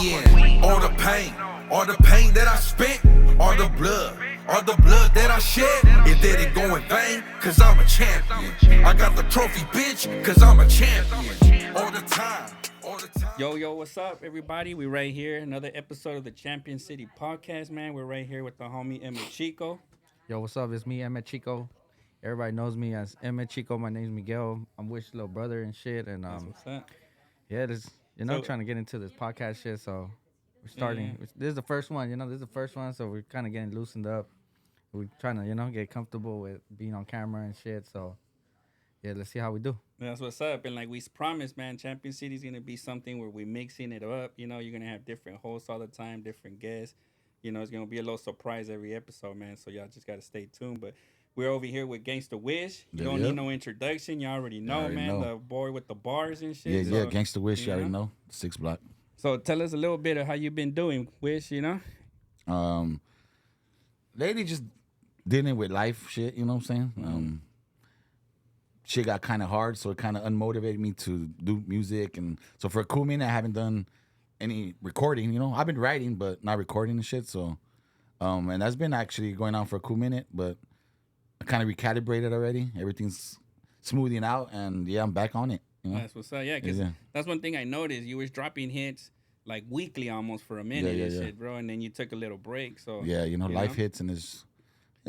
in. All the pain that I spent, all the blood that I shed, it didn't go in vain, cause I'm a champion. I got the trophy, bitch, cause I'm a champion. All the time. Yo, what's up, everybody? We right here, another episode of the Champion City Podcast, man. We're right here with the homie Eme Chico. Yo, what's up? It's me, Eme Chico. Everybody knows me as Eme Chico. My name's Miguel. I'm Wish's little brother and shit. And That's what's up. yeah, trying to get into this podcast shit. So we're starting. Yeah. This is the first one. This is the first one. So we're kind of getting loosened up. We're trying to get comfortable with being on camera and shit. So yeah, let's see how we do. That's what's up. And like we promised, man, Champion City is gonna be something where we're mixing it up. You're gonna have different hosts all the time, different guests. It's gonna be a little surprise every episode, man. So y'all just gotta stay tuned. But we're over here with Gangsta Wish. You don't need no introduction. You already know, man. The boy with the bars and shit. Yeah, Gangsta Wish. You already know. 6 block. So tell us a little bit of how you been doing, Wish. Lately just dealing with life shit. You know what I'm saying? Shit got kind of hard, so it kind of unmotivated me to do music. And so for a cool minute, I haven't done any recording. I've been writing, but not recording and shit. So, and that's been actually going on for a cool minute, but I kind of recalibrated already. Everything's smoothing out, and yeah, I'm back on it. That's what's up. Yeah, because that's one thing I noticed. You was dropping hits like weekly almost for a minute and shit, bro. And then you took a little break. So life hits, and it's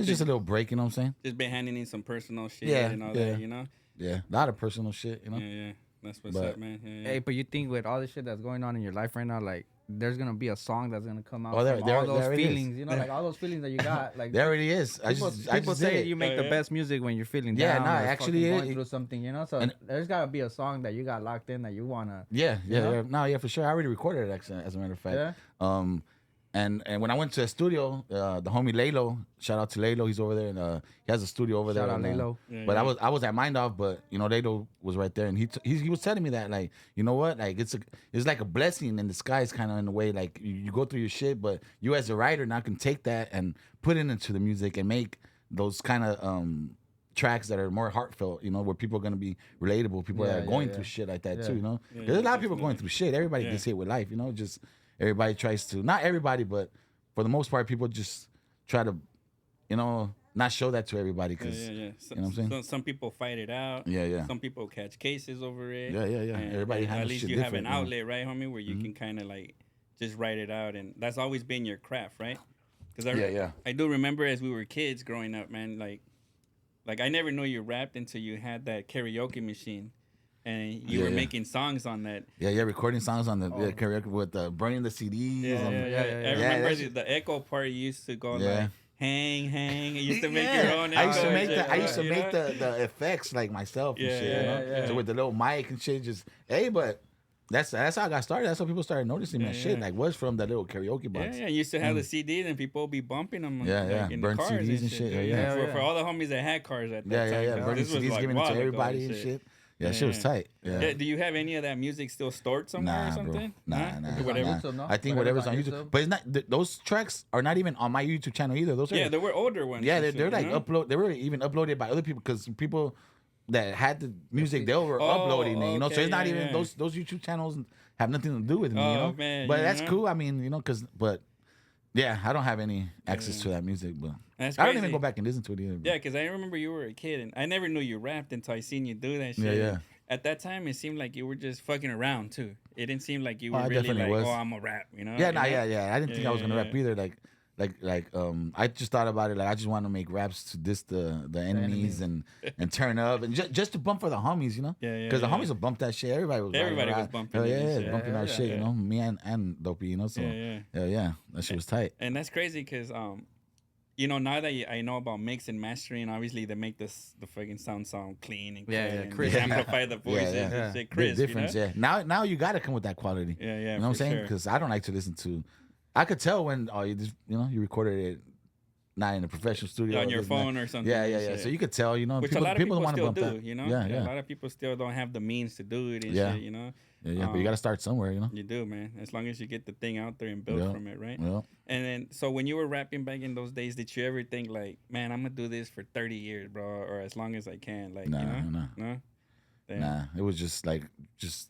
just a little break. You know what I'm saying? Just been handing in some personal shit and all that. Yeah, a lot of personal shit. Yeah. That's what's up, man. Yeah. Hey, but you think with all the shit that's going on in your life right now, like there's gonna be a song that's gonna come out from all those feelings, like all those feelings that you got, like there already is. People say you make the best music when you're feeling down. Yeah, actually going through something, So there's gotta be a song that you got locked in that you wanna. Yeah, for sure. I already recorded it, actually, as a matter of fact. Yeah. And when I went to the studio, the homie Lalo, shout out to Lalo, he's over there, and he has a studio over there. Shout out Lalo. But I was at Mind Off, but Lalo was right there, and he was telling me that, like, you know what, like it's like a blessing in disguise, kind of, in a way. Like you go through your shit, but you as a writer now can take that and put it into the music and make those kind of tracks that are more heartfelt, where people are gonna be relatable, people that are going through shit like that too. There's a lot of people going through shit. Everybody gets hit with life, just. Everybody tries to, not everybody, but for the most part, people just try to, not show that to everybody. Cause, You know what I'm saying? Some people fight it out. Yeah. Some people catch cases over it. Yeah. And Everybody handles at least shit you have an different, outlet, right, homie, where you can kind of like just write it out. And that's always been your craft, right? Because I do remember as we were kids growing up, man, like I never knew you rapped until you had that karaoke machine. And you were making songs on that. Yeah, recording songs on the karaoke with burning the CDs. I remember the echo part. You used to go like, hang. You used to make your own echo. I used to make the effects like myself and shit. So with the little mic and shit, but that's how I got started. That's how people started noticing my shit. Like, was from that little karaoke box. Yeah, you used to have the CDs and people would be bumping them. In burn the cars CDs and shit. For all the homies that had cars at that time. Burning CDs, giving it to everybody and shit. Yeah, shit was tight. Yeah. Do you have any of that music still stored somewhere or something? Bro. Nah. Whatever. No? I think whatever's on YouTube. But it's not. Those tracks are not even on my YouTube channel either. Those are. There were older ones. Yeah, they're like upload. They were even uploaded by other people because people that had the music they were uploading it. So it's not even those YouTube channels have nothing to do with me. Man, but that's cool. I mean, but. Yeah, I don't have any access to that music, but I don't even go back and listen to it either. Yeah, because I remember you were a kid, and I never knew you rapped until I seen you do that shit. Yeah. At that time, it seemed like you were just fucking around too. It didn't seem like you were really like, I'm a rap, Yeah, I didn't think I was gonna rap either. Like I just thought about it. Like I just want to make raps to diss the enemies and turn up and just to bump for the homies, Because the homies will bump that shit. Everybody was bumping. Bumping our shit, Me and Dopey, So that shit was tight. And that's crazy because now that I know about mix and mastering, obviously they make the fucking sound clean and clear and crisp. amplify the voices and shit crisp. Difference, Now you gotta come with that quality. Yeah. You know what I'm saying? Because I don't like to listen to. I could tell when you recorded it not in a professional studio on your phone or something. Yeah. So you could tell, Which a lot of people want to still bump do, that. A lot of people still don't have the means to do it and shit, Yeah, but you got to start somewhere, You do, man. As long as you get the thing out there and build from it, right? Yeah. And then, so when you were rapping back in those days, did you ever think like, man, I'm gonna do this for 30 years, bro, or as long as I can? Like, no. Nah, it was just like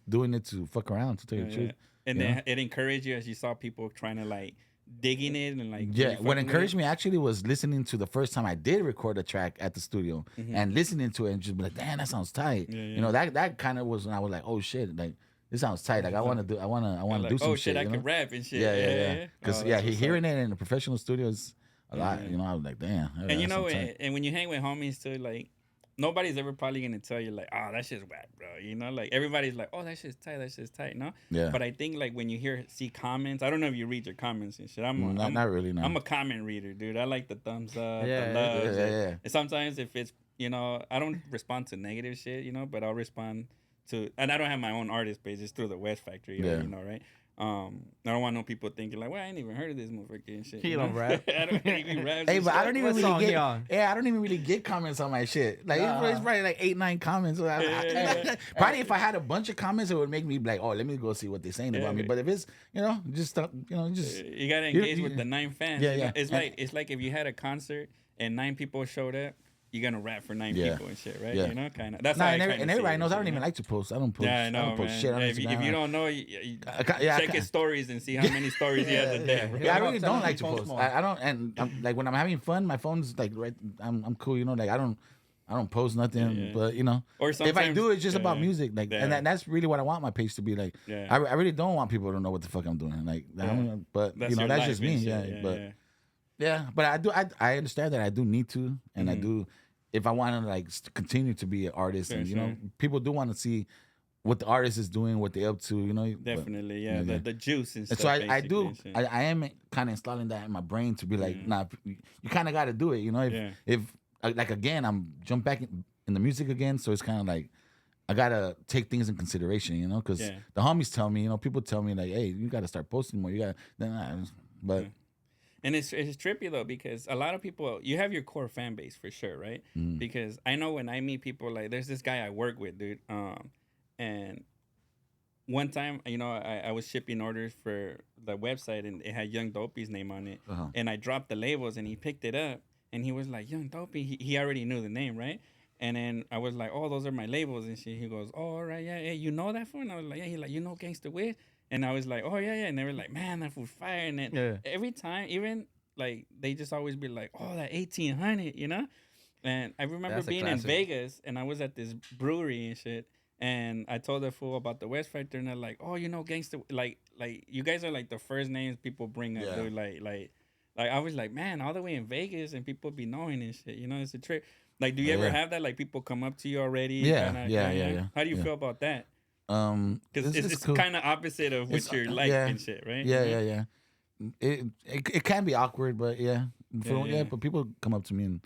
doing it to fuck around, to tell you the truth. And you then know? it encouraged you as you saw people trying to like digging it and like Yeah, really what fucking with encouraged it. me actually was listening to the first time I did record a track at the studio Mm-hmm. and listening to it and just be like, damn, that sounds tight. Yeah, You know, that kind of was when I was like, oh shit, like this sounds tight. Like I want to I'm do like, some oh shit. I You know? can rap and shit. Yeah. Oh, Because that's what's hearing up. it in a professional studio is a lot. Yeah. You know, I was like, damn. And you that know, sounds tight. and when you hang with homies too, like nobody's ever probably gonna tell you like, oh, that shit's whack, bro. You know, like everybody's like, oh, that shit's tight, no. Yeah. But I think like when you see comments, I don't know if you read your comments and shit. Not really, no. I'm a comment reader, dude. I like the thumbs up, Yeah, the loves. yeah. And sometimes if it's I don't respond to negative shit, but I'll respond to, and I don't have my own artist page. It's through the West Factory, Yeah. right? I don't want no people thinking like, well, I ain't even heard of this motherfucker and shit. He you don't know? rap. I don't even rap. Hey, but I don't even What song really he get. on? Yeah, I don't even really get comments on my shit. Like it's probably like 8-9 comments. So Yeah. Probably if I had a bunch of comments, it would make me be like, oh, let me go see what they're saying Yeah, about me. but- But if it's just just You gotta engage with the 9 fans. Yeah, you know? yeah. It's like if you had a concert and 9 people showed up, you're gonna rap for 9 Yeah. people and shit, right? Yeah. You know, kind of. That's Nah, how and, I kinda see everybody it, knows I shit, don't you even know? like to post. I don't post. Yeah, I I know, don't post man. shit on If you Instagram. don't know, I check can't- his stories and see how many stories he has a day. yeah. Yeah, I Tell really him don't to like to post post. more. I don't, and like when I'm having fun, my phone's like right. I'm cool, you know. Like I don't post nothing, Yeah. but you know, Or if I sometimes- do, it's just about yeah. music. Like, Yeah. and that's really what I want my page to be. Like, Yeah. I really don't want people to know what the fuck I'm doing. Like, but That's you know, your that's life just and me. shit. Yeah, but yeah. yeah, but I do. I understand that I do need to, and I Mhm. do. If I want to like continue to be an artist, Sure, and you know, sure. people do want to see what the artist is doing, what they're up to. You know, but- Definitely, yeah. yeah. The juice and and stuff. so I basically, do. and shit. I am kind of installing that in my brain to be like, Yeah. nah, you kind of got to do it. You know, Yeah. if like again, I'm jump back in the music again, so it's kind of like I gotta take things in consideration. You know, because Yeah. the homies tell me, you know, people tell me like, hey, you got to start posting more. You got, but Yeah. And it's trippy though, because a lot of people, you have your core fan base for sure, right? Mm. Because I know when I meet people, like there's this guy I work with, dude, and one time, I was shipping orders for the website and it had Young Dopey's name on it, Uh-huh. and I dropped the labels and he picked it up and he was like, Young Dopey. He already knew the name, right? And then I was like, oh, those are my labels and shit. He goes, oh, all right, yeah, you know that fool? And I was like, yeah. He like, you know Gangsta Wiz? And I was like, oh, yeah. And they were like, man, that fool's fire. And then Yeah. every time, even like, they just always be like, oh, that 1800, you know? And I remember That's a being in classic. Vegas and I was at this brewery and shit. And I told the fool about the West Factor and they're like, oh, you know Gangsta, like you guys are like the first names people bring up, Yeah. dude. Like I was like, man, all the way in Vegas and people be knowing and shit, you know, it's a trip. Like, do you ever Yeah. have that? Like, people come up to you already? Yeah, kinda, yeah. How do you Yeah. feel about that? Because Because it's kind of opposite of what It's, you're like yeah. and shit, right? Yeah, Mhm. yeah. It can be awkward, but yeah. Yeah. But people come up to me and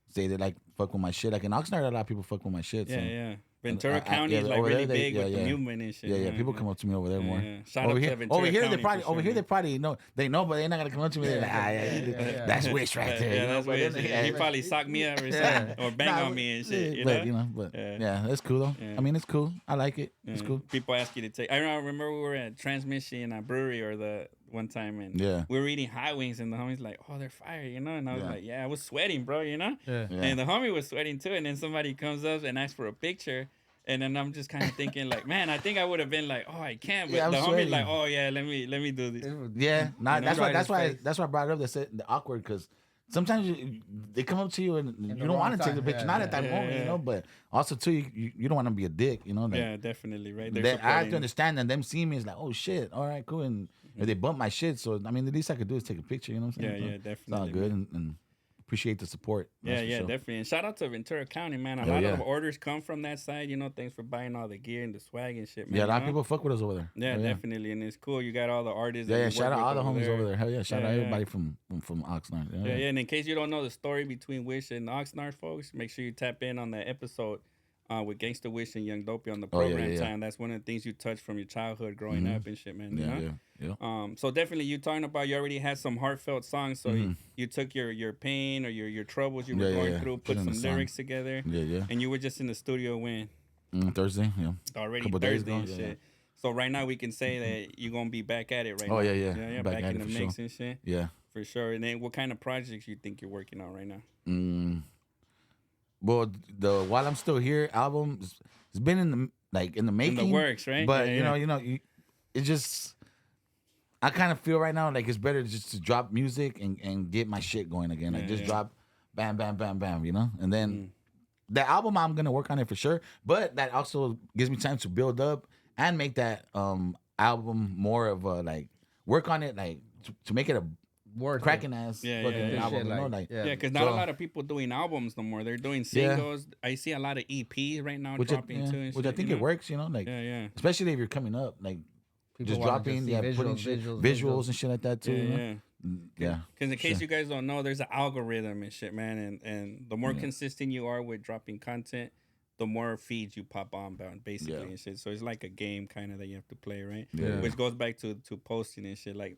say they like fuck with my shit. Like in Oxnard, a lot of people fuck with my shit. Yeah, so. yeah. Ventura I- County yeah, is like over really there, big with the yeah. movement and shit. Yeah, people come up to me over there more. Yeah. Shout Over out here, to Ventura over here, County they probably, for sure, man. they know, but they're not gonna come up to me. They're like, that's Wish right there. Yeah, you know, that's but weird. then- He probably socked me up or something, or bang on me and shit. You but know? but Yeah. yeah, it's cool though. Yeah. I mean, it's cool. I like it. It's Yeah. cool. People ask you to take. I remember we were at Transmission Brewery or the one time, and Yeah. we were eating hot wings, and the homie's like, "Oh, they're fire," you know. And I was Yeah. like, "Yeah, I was sweating, bro," you know. Yeah. Yeah. And the homie was sweating too. And then somebody comes up and asks for a picture. And then I'm just kind of thinking like, man, I think I would have been like, oh, I can't. But Yeah, I'm the homie's sweating. like, oh yeah, let me do this. Yeah, nah, You know? that's why Right that's in why his face. that's why I brought it up. The awkward because sometimes they come up to you and you the don't wrong want to take the time. picture, Yeah, not yeah. at that Yeah, moment, yeah. you know. But also too, you don't want to be a dick, you know. Like, Yeah, definitely, right. They're I have to supporting- understand that them seeing me is like, oh shit, all right, cool. And if they bump my shit, so I mean, the least I could do is take a picture, you know what I'm Yeah, saying? So yeah, It's all definitely. good man. and appreciate the support. Yeah, that's for yeah, sure. definitely. And shout out to Ventura County, man. A Hell lot yeah. of orders come from that side. You know, thanks for buying all the gear and the swag and shit, man. Yeah, a lot you of know? people fuck with us over there. Yeah, Hell definitely, and it's cool. You got all the artists. Yeah, that yeah. you Shout work out all the with homies over there. Hell yeah, shout Yeah, out yeah. everybody from Oxnard. Yeah, yeah. And in case you don't know the story between Wish and Oxnard, folks, make sure you tap in on that episode with Gangsta Wish and Young Dopey on the Oh, yeah, program yeah. time. That's one of the things you touched from your childhood growing Mhm. up and shit, man. You Yeah, know? yeah. So definitely, you talking about you already had some heartfelt songs, so Mhm. you took your pain or your troubles you were Yeah, yeah, going yeah. through, Put put in some a song. lyrics together, Yeah. and you were just in the studio when Thursday, yeah. already Couple days Thursday ago, and yeah, shit. yeah. So right now we can say that you're gonna be back at it right now. Oh, yeah. yeah, Back back at in it the for mix sure. and shit Yeah. for sure. And then what kind of projects you think you're working on right now? Well, the While I'm Still Here album, it's been in the making, In the works, right? But Yeah, you know, it just I kind of feel right now like it's better just to drop music and get my shit going again. Like just drop, bam, bam, bam, bam, you know. And then the album, I'm gonna work on it for sure. But that also gives me time to build up and make that album more of a like work on it, like to make it a Worth cracking ass Yeah, fucking yeah, yeah. album. Shit, You know, like, like yeah. Yeah, because not a lot of people doing albums no more. They're doing singles. I see a lot of EPs right now dropping too. And which I shit, think you it know? works. You know, like Yeah. especially if you're coming up, like People just wanna dropping, see putting shit, visuals and shit like that too. Yeah, You know? yeah. Yeah. Because in case you guys don't know, there's an algorithm and shit, man. And the more consistent you are with dropping content, the more feeds you pop on, basically, and shit. So it's like a game kind of that you have to play, right? Yeah. Which goes back to posting and shit. Like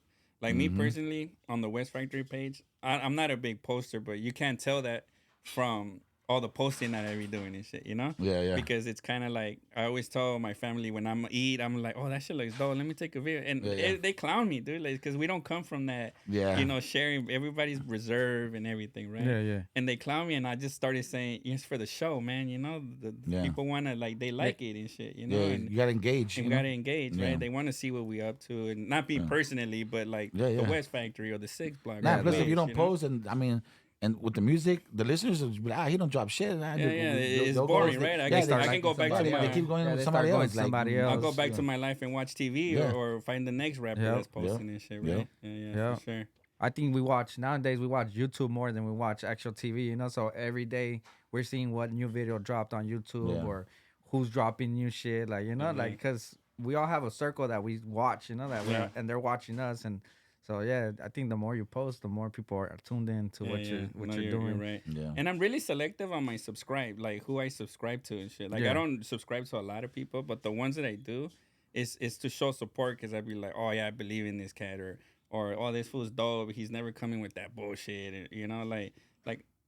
me personally, on the West Factory page, I'm not a big poster, but you can't tell that from all the posting that I be doing and shit, you know? Yeah. Because it's kind of like, I always tell my family when I'm eat, I'm like, oh, that shit looks dope. Let me take a video. And they clown me, dude, like, because we don't come from that, you know, sharing. Everybody's reserved and everything, right? Yeah. And they clown me, and I just started saying, it's for the show, man. You know, the people want to, like, they like it and shit, you know? Yeah, and you gotta engage. you gotta engage, right? They want to see what we up to, and not me personally, but like the West Factory or the Six Block. Nah, plus page, if you don't know? post, and I mean, and with the music, the listeners will be like, he don't drop shit. It's boring, right? I can go back to They keep going with somebody else. I'll go back to my life and watch TV or find the next rapper that's posting and shit, right? Yeah, for sure. I think nowadays we watch YouTube more than we watch actual TV, you know. So every day we're seeing what new video dropped on YouTube or who's dropping new shit, like, you know, like, because we all have a circle that we watch, you know, that and they're watching us. And so I think the more you post, the more people are tuned in to what you're doing. You're right. Yeah. And I'm really selective on my subscribe, like who I subscribe to and shit. Like I don't subscribe to a lot of people, but the ones that I do is to show support, because I'd be like, oh yeah, I believe in this cat, or oh, this fool's dope. He's never coming with that bullshit. And, you know, like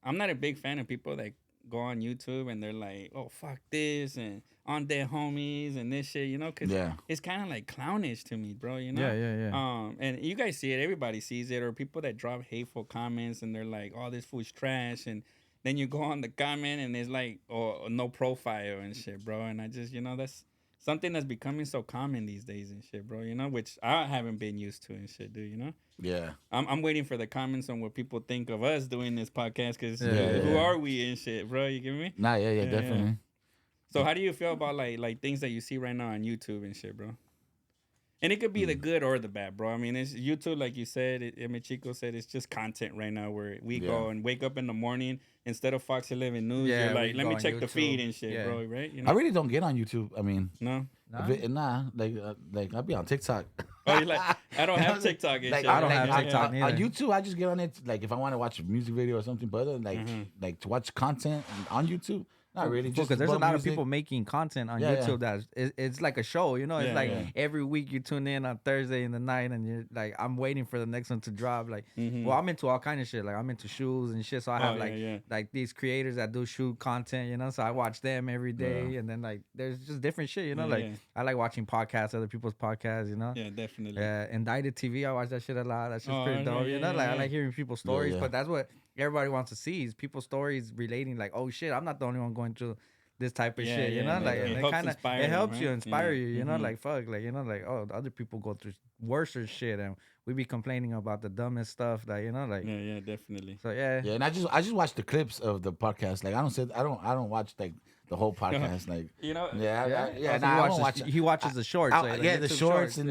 I'm not a big fan of people that go on YouTube and they're like, oh, fuck this and on their homies and this shit, you know, because it's kind of like clownish to me, bro, you know? Yeah. And you guys see it, everybody sees it, or people that drop hateful comments and they're like, oh, this fool's trash, and then you go on the comment and it's like, oh, no profile and shit, bro, and I just, you know, that's something that's becoming so common these days and shit, bro, you know, which I haven't been used to and shit, dude, you know? Yeah. I'm waiting for the comments on what people think of us doing this podcast, because who are we and shit, bro, you get me? Nah, yeah, definitely. So how do you feel about like things that you see right now on YouTube and shit, bro? And it could be the good or the bad, bro. I mean, it's YouTube, like you said, Eme Chico said, it's just content right now where we go and wake up in the morning, instead of Fox 11 News, you're like, let me check the feed and shit, bro, right? You know? I really don't get on YouTube. I mean, no? Like I'll be on TikTok. Oh, you're like, I don't have TikTok and shit. I don't have TikTok on YouTube, I just get on it, like, if I want to watch a music video or something, but other than, like to watch content on YouTube, not really. Just Because there's a lot music. of people making content on YouTube that it's like a show, you know. It's like every week you tune in on Thursday in the night, and you're like, I'm waiting for the next one to drop. Like, well, I'm into all kind of shit. Like, I'm into shoes and shit, so I have like these creators that do shoe content, you know. So I watch them every day, and then like there's just different shit, you know. I like watching podcasts, other people's podcasts, you know. Yeah, definitely. Yeah, Indicted TV, I watch that shit a lot. That's just pretty dope, you know. Like I like hearing people's stories, but that's what everybody wants to see, is people's stories relating, like, oh shit, I'm not the only one going through this type of shit, you know. Like, and it helps you inspire you, you know. Like, fuck, like, you know, like, oh, other people go through worse shit, and we be complaining about the dumbest stuff, that, you know, like, yeah, definitely. So and I just watch the clips of the podcast. Like, I don't watch like the whole podcast, like, you know. I don't watch. He watches the shorts. The YouTube shorts and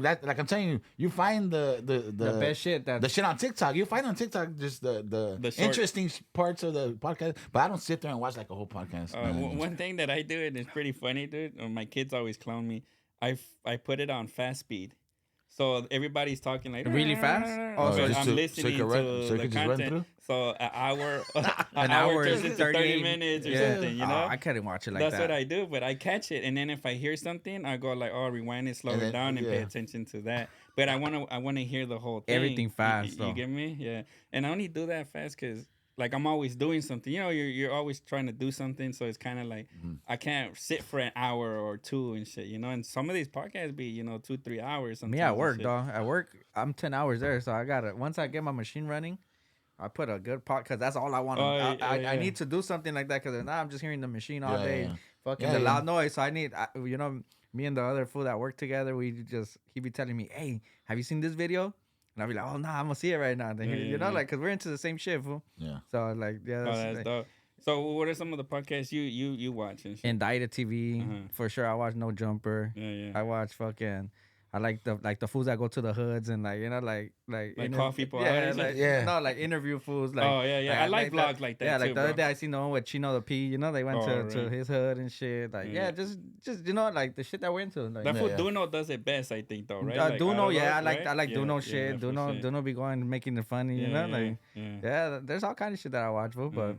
that. Like, I'm telling you, you find the best shit, the shit on TikTok. You find on TikTok just the interesting parts of the podcast. But I don't sit there and watch like a whole podcast. One thing that I do, and it's pretty funny, dude. My kids always clown me. I put it on fast speed. So everybody's talking like really fast. So I'm listening to the content. So an hour turns into 30 minutes or something, you know? I couldn't watch it like That's that. What I do, but I catch it, and then if I hear something, I go like, oh, rewind it, slow it down, and pay attention to that. But I wanna hear the whole thing. Everything fast. You get me? Yeah. And I only do that fast because, like, I'm always doing something. You know, you're always trying to do something, so it's kind of like I can't sit for an hour or two and shit, you know. And some of these podcasts be, you know, 2-3 hours. Me at work, dog. At work, I'm 10 hours there, so I gotta, once I get my machine running, I put a good pot, because that's all I want. I need to do something like that, because now I'm just hearing the machine all day, fucking the loud noise. So I need, you know, me and the other fool that work together, he'd be telling me, "Hey, have you seen this video?" And I'd be like, "Oh no, I'm gonna see it right now." Then you know, like, cause we're into the same shit, fool. Yeah. So like, yeah, That's dope. So what are some of the podcasts you watch and shit? Indicted TV for sure. I watch No Jumper. Yeah. I watch fucking. I like the fools that go to the hoods and like coffee bar. No, like interview fools like. Oh yeah. I like vlogs like that. Yeah, too, like the bro. other day I seen the one with Chino the P. You know, they went to his hood and shit. Like just you know, like the shit that we're into. Like, that fool Duno does it best, I think, though, right? Like, Duno, I like yeah, Duno shit. Duno be going making it funny. You know, like there's all kind of shit that I watch, fool, but.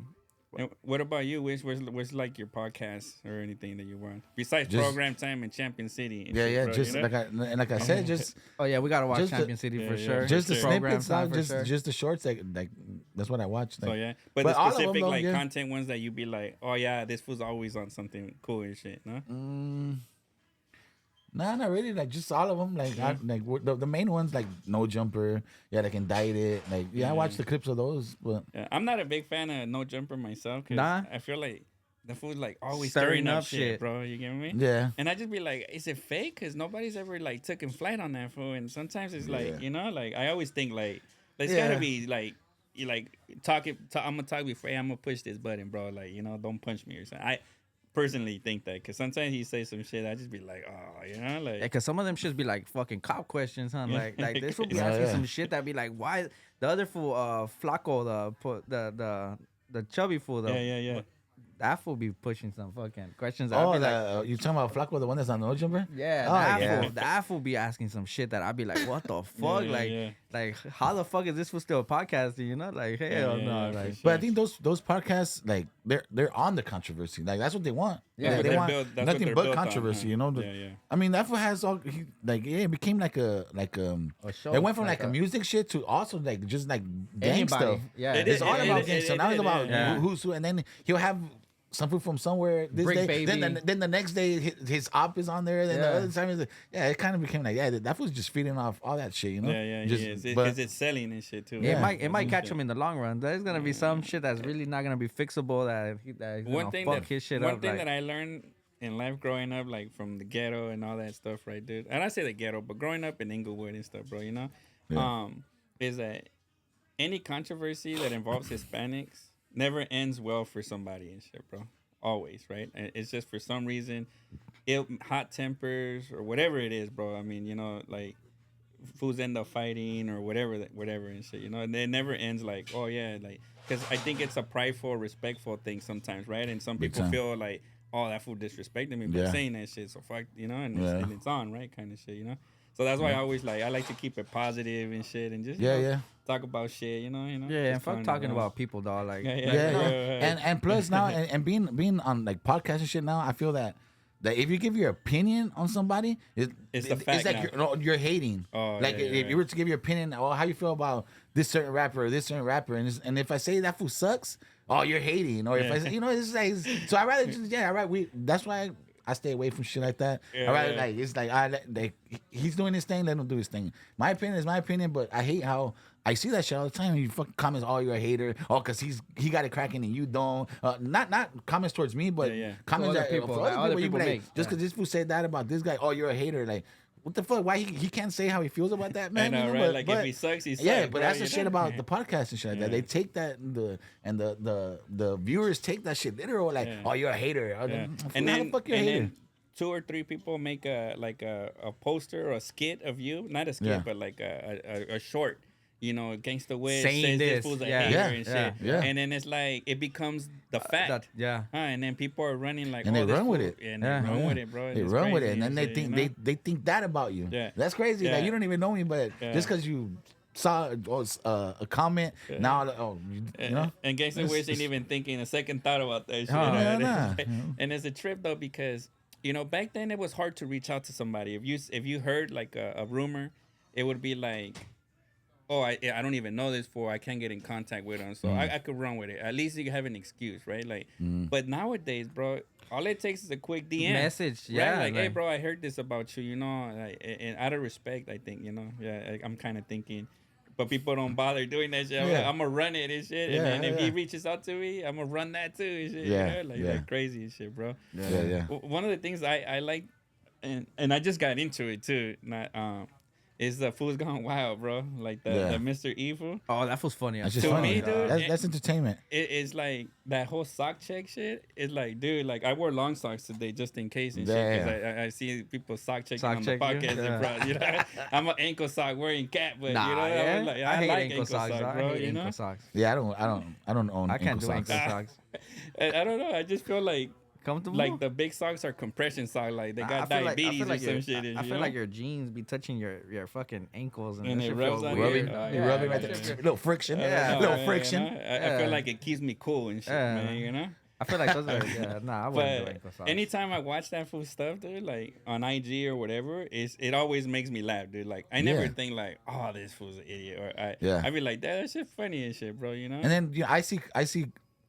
And what about you? Where's like your podcast or anything that you want besides Program Time in Champion City? Yeah, shit, bro, just you know? like I said, just we gotta watch just Champion City for sure. Just the Program snippets, Time for just the shorts, like that's what I watch. Like, so yeah, but the all of specific them, though, content ones that you be like, oh yeah, this was always on something cool and shit, no? Nah, not really. Like just all of them. Like the main ones, like No Jumper. Yeah, like Indicted. Like I watch the clips of those. But I'm not a big fan of No Jumper myself. Cause I feel like the fool's like always stirring up shit, bro. You get me? Yeah. And I just be like, is it fake? Cause nobody's ever like taken flight on that fool. And sometimes it's like, you know, like I always think like it's gotta be like you like talking. I'm gonna talk before I'm gonna push this button, bro. Like, you know, don't punch me or something. I personally think that because sometimes he say some shit, I just be like, oh, you know, like because some of them should be like fucking cop questions, huh? Like this will be asking some shit that be like, why the other fool, Flaco, the chubby fool, yeah. That fool be pushing some fucking questions. Oh, be like, you talking about Flaco, the one that's on No Jumper? Yeah, that fool be asking some shit that I'd be like, what the fuck? Like how the fuck is this fool still podcasting? You know, like hell no. Like, sure. But I think those podcasts, like they're on the controversy. Like that's what they want. Yeah, they want nothing but controversy. You know. I mean, that fool has all. It became like a show. It went from like a music shit to also like just like gang stuff. Yeah, it's all about gang stuff. Now it's about who's who, and then he'll have some food from somewhere this day. Baby. Then the next day his op is on there. Then the other time is like, it kind of became like that was just feeding off all that shit, you know. Because it's selling and shit too. It might catch him in the long run. There's gonna be some shit that's really not gonna be fixable. One thing that I learned in life growing up, like from the ghetto and all that stuff, right, dude. And I say the ghetto, but growing up in Inglewood and stuff, bro, you know, is that any controversy that involves Hispanics never ends well for somebody and shit, bro. Always, right? And it's just for some reason, hot tempers or whatever it is, bro. I mean, you know, like fools end up fighting or whatever and shit, you know. And it never ends like, oh yeah, like because I think it's a prideful, respectful thing sometimes, right? And some people feel like, oh, that fool disrespected me by saying that shit, so fuck, you know, and it's on, right, kind of shit, you know. So that's why I like to keep it positive and shit, and just talk about shit, you know. Yeah, and fuck talking about people, dog. Like And plus now, and being on like podcasts and shit now, I feel that if you give your opinion on somebody, it's like you're hating. If you were to give your opinion, how you feel about this certain rapper, and if I say that fool sucks, you're hating, or if I say, you know, it's like, so I rather just that's why I stay away from shit like that. Like it's like he's doing his thing, let him do his thing. My opinion is my opinion, but I hate how I see that shit all the time. You fucking comments, you're a hater. Cause he got it cracking and you don't. Not comments towards me, but comments that other people make. Just cause this fool said that about this guy, you're a hater. Like, what the fuck? Why he can't say how he feels about that, man? I know, right? But if he sucks, he sucks. Yeah, but that's the shit about the podcast and shit like that. They take that and the viewers take that shit literal, like, you're a hater. And then, then 2 or 3 people make a poster or a skit of you, not a skit, but like a short. You know, Gangsta Wiz says this fool's a hater and shit. And then it's like, it becomes the fact. And then people are running like, and they run with it. And they run with it, bro. They run with it. And then they think that about you. That's crazy. Like, you don't even know me, but just because you saw a comment, now, you know? And Gangsta Wiz ain't even thinking a second thought about that shit. And it's a trip, though, because, you know, back then it was hard to reach out to somebody. If you heard like a rumor, it would be like, I don't even know this fool. I can't get in contact with him, so I could run with it. At least you have an excuse, right? Like, but nowadays, bro, all it takes is a quick DM message, right? Like, hey, bro, I heard this about you, you know, like, and out of respect, I think, you know, I'm kind of thinking, but people don't bother doing that shit. I'm gonna run it and shit, and then if he reaches out to me, I'm gonna run that too and shit. You know? Like crazy and shit, bro. Yeah. One of the things I like and I just got into it too. Not Is the Fool's Gone Wild, bro? Like the Mr. Evil. Oh, that was funny. That's as just fuck. funny. me, dude, That's entertainment. It's like that whole sock check shit. It's like, dude, like I wore long socks today just in case and shit. Yeah. Cause I see people sock checking Sock on check, the podcast. yeah. Bro, you know, I'm an ankle sock wearing cat, but you know, yeah. I'm like, I hate like ankle socks, bro. I hate You know, ankle socks. Yeah, I don't own. I can't ankle do socks. ankle socks. I don't know. I just feel like Comfortable. like the big socks are compression socks. Like they got I feel like- diabetes or some your- shit. I feel like your jeans be touching your fucking ankles and And that it shit rubs feels on weird. you. You rubbing right yeah, there. Little friction. Yeah. Little friction. You know? I feel like it keeps me cool and shit, Yeah. man. You know. I feel like those are nah. I wouldn't do But ankle socks. anytime I watch that fool stuff, dude, like on IG or whatever, it always makes me laugh, dude. Like I never Yeah. think like, oh, this fool's an idiot, or I be like, that shit funny and shit, bro. You know. And then I see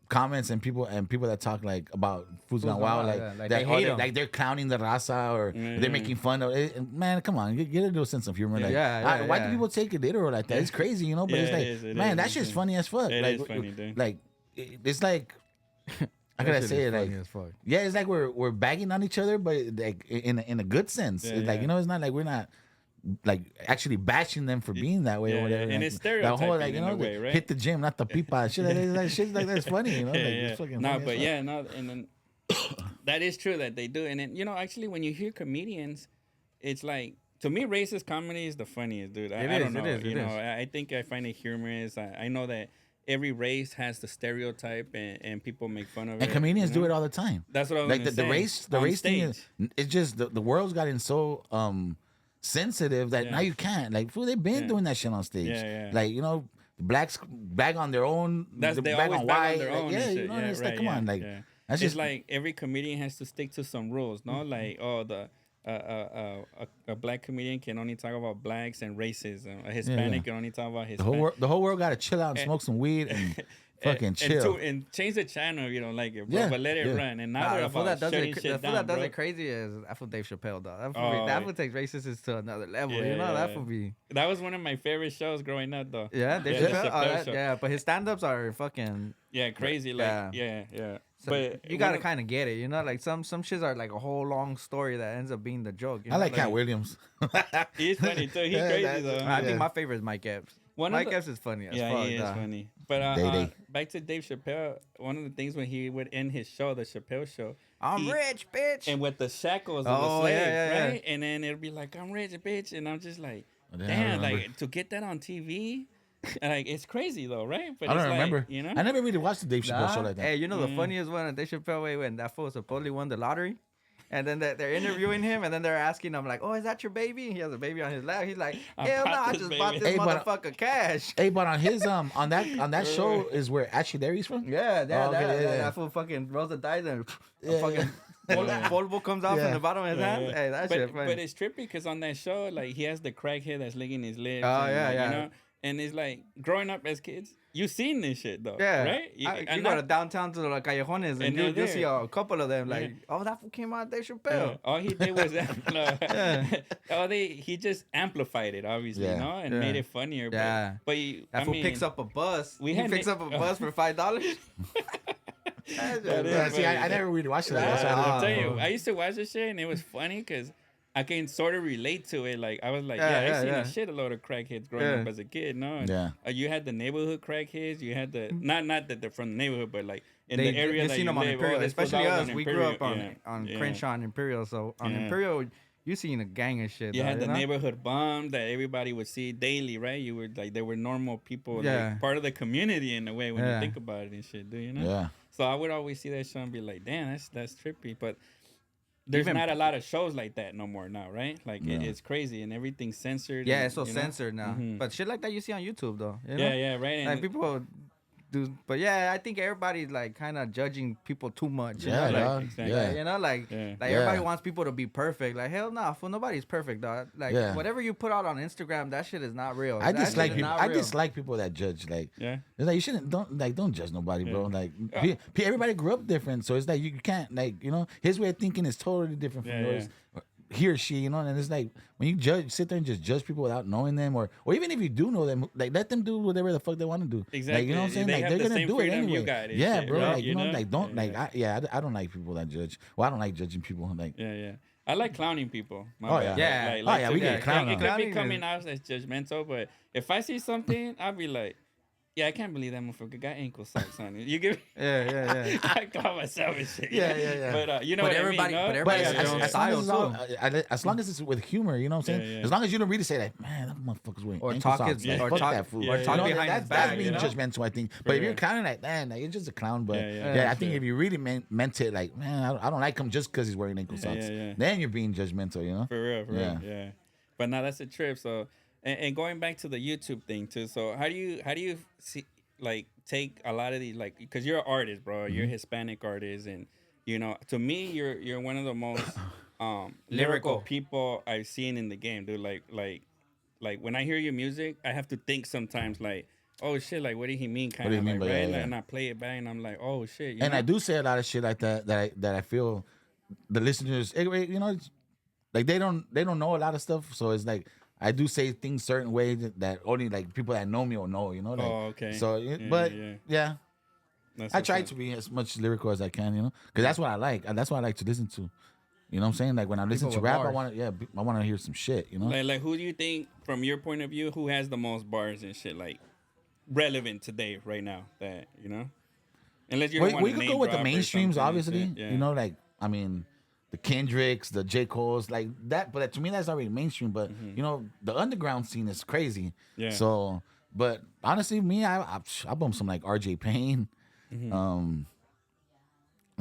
comments and people that talk like about Food's Gone Wild, like, yeah, like that they hate 'em. like they're clowning the raza or they're making fun of it. And man, come on, get a little sense of humor. Like, why do people take it literal like that? It's crazy, you know. But Yeah, it's like, it is, man, that shit's funny as fuck. It like, is funny, dude. Like it's like. I That gotta shit say is it like funny as fuck. yeah, it's like we're bagging on each other, but like in a good sense. Yeah, It's like, you know, it's not like we're not like actually bashing them for being that way Yeah, or whatever. yeah. And Like, it's the whole, stereotyping like, you in know, a way, right? hit the gym, not the pipa. Shit like that's funny, you know. Like, it's fucking No, funny as but fuck. yeah, no, and then that is true that they do. And then, you know, actually, when you hear comedians, it's like, to me, racist comedy is the funniest, dude. I don't know. You know, I think I find it humorous. I know that every race has the stereotype, and people make fun of it. And comedians you know? do it all the time. That's what I was Like gonna the say. race On thing is stage. it's just the world's gotten so sensitive that Yeah. now you can't. Like, fool, they've been Yeah. doing that shit on stage. Yeah, yeah. Like, you know, blacks bag on their own. They bag always on bag white. on their Like, own. yeah, and you shit. know, Yeah, it's right, like, come on, like, yeah. that's It's just like every comedian has to stick to some rules, no? Like, a black comedian can only talk about blacks and racism. A Hispanic can only talk about Hispanic. the whole world got to chill out and smoke some weed and fucking chill. And change the channel if you don't like it, bro. Yeah, But let it yeah. run. And now Nah, they're the fool about that does shutting it, shit the fool down, that does bro. it crazy is that fool Dave Chappelle, dog. That fool, Oh, that yeah. fool takes racism to another level. Yeah, You know, that yeah. fool be. That was one of my favorite shows growing up, though. Yeah, Dave Yeah, Chappelle. the Oh, Chappelle show. yeah, but his stand-ups are fucking. Yeah, crazy. Like, yeah. So But you gotta kind of get it, you know. Like some shits are like a whole long story that ends up being the joke. You I know? like Cat Williams. He's funny too. He's Yeah, crazy that's- though. I Yeah. think my favorite is Mike Epps. One of Mike the- Epps is funny as Yeah, fuck. he is dog. funny. But Day. back to Dave Chappelle. One of the things when he would end his show, the Chappelle Show, I'm he- rich, bitch. and with the shackles of Oh, the yeah, slaves, yeah, yeah. right? And then it'd be like, "I'm rich, bitch," and I'm just like, Yeah, I "Damn!" remember. Like to get that on TV, and, like it's crazy though, right? But I don't it's like, remember. you know. I never really watched the Dave Chappelle show like that. Hey, you know the funniest one at Dave Chappelle way when that fool supposedly won the lottery? And then they're interviewing him, and then they're asking him, like, oh, is that your baby? He has a baby on his lap. He's like, I hell no, bought I this just bought baby. this Hey, but- motherfucker cash. Hey, but on his on that show is where Ashley Derry's from. Yeah, Oh, okay, yeah. that fool fucking rolls the dice and Yeah, a fucking polvo comes out Yeah. from the bottom of his hand. Hey, that shit funny. But it's trippy because on that show, like he has the crackhead that's licking his lips. Oh, and, yeah, like, yeah. You know? And it's like growing up as kids, you seen this shit though, yeah, right? You and go I- to downtown to the callejones and And you they're see there. a couple of them like, oh, that fool came out Dave Yeah, Chappelle. all he did was he just amplified it, obviously, Yeah. no, and Yeah. made it funnier. Yeah. But That fool picks up a bus. we He had picks it- up a bus for $5. That is Yeah, see, I funny. never really watched that. I, That's why I I'll don't- tell you, I used to watch this shit and it was funny because I can sort of relate to it. Like I was like, Yeah, I seen yeah. a shit a load of crackheads growing Yeah. up as a kid, no? And, Yeah. you had the neighborhood crackheads. You had the not that they're from the neighborhood, but like in They, the area you that seen you them on live. Imperial, this was especially always us. We grew up Imperial, on yeah. Crenshaw and Imperial, so on Yeah. Imperial, you seen a gang of shit. You dog, had the know? neighborhood bums that everybody would see daily, right? You were like, they were normal people, Yeah. like part of the community in a way when Yeah. you think about it and shit, do you know? Yeah. So I would always see that show and be like, damn, that's trippy. But there's Even- not a lot of shows like that no more now, right? Like No. it's crazy and everything's censored. Yeah, and, it's so you know? censored now. Mhm. But shit like that you see on YouTube though. You know? Yeah, yeah, right. And Like people do, but yeah, I think everybody's like kind of judging people too much. You Yeah, know? dog. exactly. Yeah. You know, like Yeah. everybody Yeah. wants people to be perfect. Like hell no, fool, nobody's perfect, dog. Like Yeah. whatever you put out on Instagram, that shit is not real. I That shit dislike is people. not I real. dislike people that judge. Like, yeah. it's like you shouldn't don't judge nobody, bro. Yeah. Like everybody grew up different, so it's like you can't like his way of thinking is totally different from Yeah, yours. He or she, and it's like when you sit there and just judge people without knowing them, or even if you do know them, like let them do whatever the fuck they want to do. Exactly. Like, you know what I'm saying? They like have they're the gonna same do it freedom you anyway. got and Yeah, shit, bro. right? Like You know? like don't Yeah. I don't like people that judge. Well, I don't like judging people. Like, Yeah, yeah. I like clowning people. My Oh, bad. yeah. Oh, yeah, we get clown It on. could be Clowning coming is- out as judgmental, but if I see something, I'll be like, yeah, I can't believe that motherfucker got ankle socks on it. You give me? Yeah. I call myself and shit. Yeah. But you know But what everybody- I mean, no? but But everybody as, has their own as long as it's style, all, as long as it's with humor, you know what I'm saying? Yeah, yeah. As long as you don't really say like, man, that motherfucker's wearing Or ankle talk socks. is- Like, or fuck talk- that fool. or talk behind that's, his that's back, being you know? judgmental, I think. But if you're real. clowning like, man, like, you're just a clown. But Yeah, I think if you really meant it, like, man, I don't like him just because he's wearing ankle socks. yeah. Then you're being judgmental, you know? For real, yeah. But now that's a trip. So, and going back to the YouTube thing too. So how do you see like take a lot of these like because you're an artist, bro. You're a Hispanic artist, and you know to me you're one of the most lyrical people I've seen in the game, dude. Like when I hear your music, I have to think sometimes like. Oh shit! Like, what did he mean? Kind do you of mean like, by right? that? Yeah. And I play it back, and I'm like, oh shit! And I do say a lot of shit like that I feel the listeners, you know, like they don't know a lot of stuff. So it's like I do say things certain ways that only like people that know me will know, you know. Like, Oh, okay. So, yeah. That's I what's try up. to be as much lyrical as I can, you know, because that's what I like. That's what I like to listen to. You know what I'm saying? Like when I listen to with rap, bars. I want to hear some shit, you know. Like who do you think, from your point of view, who has the most bars and shit like relevant today, right now? That you know, unless you don't want We to could name go with the drop or mainstreams, something, obviously. yeah. You know, like I mean, the Kendricks, the J. Cole's, like that. But to me, that's already mainstream. But you know, the underground scene is crazy. Yeah. So, but honestly, me, I bump some like R.J. Payne,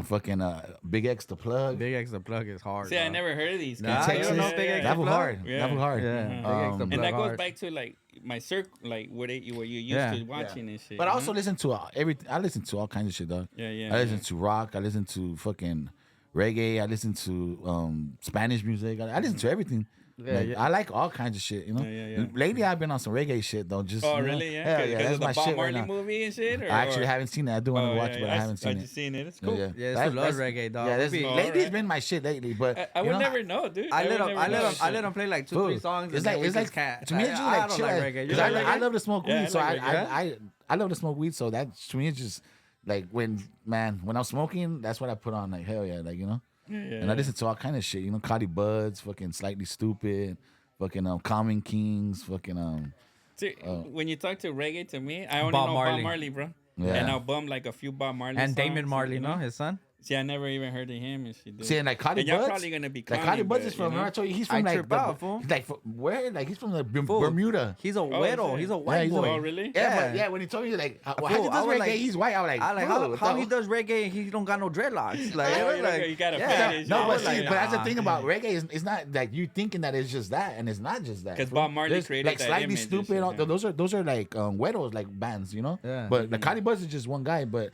fucking Big X the Plug. Big X the Plug is hard. See, I dog. never heard of these Nah, guys. you don't know Yeah, Big yeah, X yeah. the That was Plug? hard. Yeah. That was hard. Yeah, Big X the And that Plug goes hard. back to like my circle, like what you used Yeah. to watching and shit. But I you also know? listen to I listen to all kinds of shit, dog. Yeah, I listen to rock. I listen to fucking reggae. I listen to Spanish music. I listen to everything. Yeah, Like, yeah. I like all kinds of shit, you know. Yeah. Lately, I've been on some reggae shit though. Just Oh you know? really? Yeah. Hell Because that's of my the Bob shit right Marley now. movie and shit. Or, I actually haven't seen it. I do want to watch it, but I haven't seen I it. just seen it. It's cool. Yeah, it's That's- too love that's- reggae, dog. Yeah, We be- lately it's Alright. been my shit lately, but I you would know, never know, dude. I let would him. never I let know him. I shit. let him play like two, Dude, 3 songs. It's and then like we it's just like can't. to me it's just I like don't chill. like Like, reggae. You 'cause like I reggae? love to smoke Yeah, I weed, so like I love to smoke weed. So that to me it's just like when I'm smoking, that's what I put on. Like hell yeah, like you know. Yeah. And I listen to all kind of shit, you know, Cotty Buds, fucking Slightly Stupid, fucking Common Kings, fucking See, when you talk to reggae to me, I only Bob know Marley. Bob Marley, bro. Yeah. And I'll bum like a few Bob Marley And songs, Damon Marley, you no, his son. See, I never even heard of him and shit. Dude. saying like Cotty and y'all Buds. probably gonna be Like clowning, Cotty Buds but, is from. you know? Remember I told you he's I from like trip out, fool. he's like where? Like he's from the Fool. Bermuda. He's a shit. widow. He's a white he's a- boy. Oh, really? Yeah, Yeah. when he told me like how Fool, he I does was reggae, like- he's white. I was like, I like bro, how, what how the- he does reggae and he don't got no dreadlocks. Like, Oh, you know, you gotta yeah. finish. No, I but was see, like, but that's the nah. thing about reggae is it's not like you thinking that it's just that, and it's not just that. 'Cause fool. Bob Marley There's, created like that Slightly image and Stupid. shit, yeah. Those are like weddles, like bands, you know. Yeah. But the Cotty Buds is just one guy, but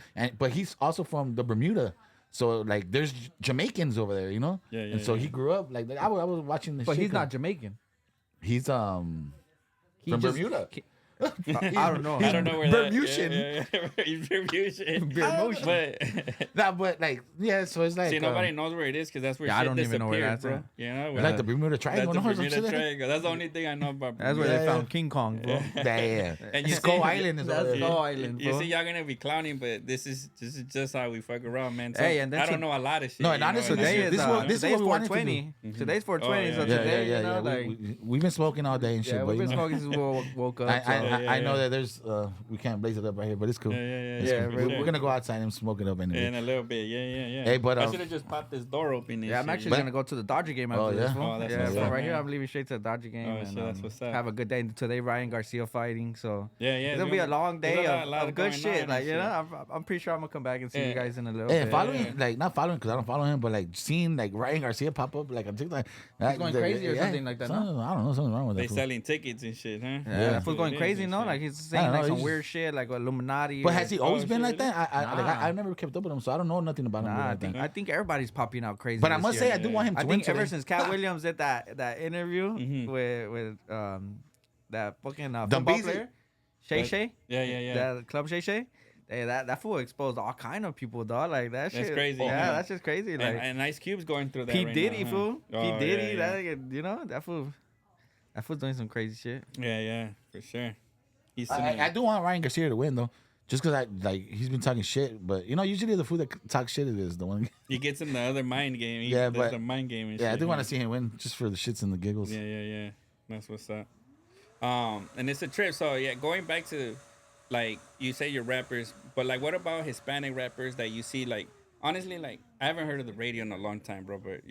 he's also from the Bermuda. So like there's Jamaicans over there, you know. Yeah, yeah, And so yeah. he grew up like I was watching this. But shit he's not 'cause Jamaican. He's He from just- Bermuda. I don't know. I don't know where Bermudian. that. Yeah. He's Bermudian. Bermudian. But Nah, but like yeah, so it's like see, nobody knows where it is because that's where Yeah, I shit don't even know where disappeared, that's bro. at. You know, like the Bermuda that's Triangle. the no, or some Bermuda shit like that. Triangle. That's the only thing I know about. That's where Bermuda. they Yeah, found King Kong, bro. Yeah. And you Skull see- Island is over That's there. Skull Island, You bro. see, y'all gonna be clowning, but this is just how we fuck around, man. So, Hey, and then I don't know a lot of shit. No, and you know, honestly, and Today shit, is this is what- this is today's what we wanted to 420. Today's 420. Oh, So yeah. Yeah, today, yeah, you know, yeah. like We've been smoking all day and shit, yeah, but we've you been know, smoking since we woke up. I know yeah. that there's we can't blaze it up right here, but it's cool. Yeah. It's Yeah, cool. we're- We're gonna go outside and smoke it up anyway. In a little bit, yeah. Hey, but, I should have just popped this door open. And Yeah, I'm shit, actually you gonna go to the Dodger game after Oh, this yeah? one. Oh, that's Yeah, what's so up, right here man. I'm leaving straight to the Dodger game Oh, and shit, that's what's up. have a good day. Today Ryan Garcia fighting, so Yeah, it's it's gonna be a long day there's a lot of good going shit. on Like and you shit. know, I'm pretty sure I'm gonna come back and see you Yeah. guys in a little Hey, bit. following yeah. like not following because I don't follow him, but like seeing like Ryan Garcia pop up like on TikTok. He's going crazy or something like that, no? I don't know, something wrong with They that. fool. selling tickets and shit, huh? Yeah, Yeah. that fool's going It is crazy, and no? shit. Like he's I saying don't like know, some he's weird shit, like Illuminati. But or- has he always Oh, been shit, like that? Nah. I've never kept up with him, so I don't know nothing about him. Nah, like that. I think everybody's popping out crazy. But I this must year. say, I do want him to I win think ever today. since Cat Williams did that interview Mhm. with that fucking football Dumbeezy. player, Shay Shay, Yeah. that club Shay Shay. Hey, that fool exposed all kind of people, dog. Like that That's shit. crazy, Yeah, yeah. that's just crazy. Like And Ice Cube's going through that P right Diddy, now, huh? fool. Oh, P Diddy, yeah. that you know that fool's doing some crazy shit. Yeah, for sure. He's I do want Ryan Garcia to win though, Just because he's been talking shit, but usually the fool that talks shit is the one. He gets in the other mind game. But the mind game. And yeah, shit, I do want to see him win just for the shits and the giggles. Yeah. That's what's up. And it's a trip. So yeah, going back to, like you say, your rappers, but like, what about Hispanic rappers that you see? Like, honestly, like I haven't heard of the radio in a long time, bro. But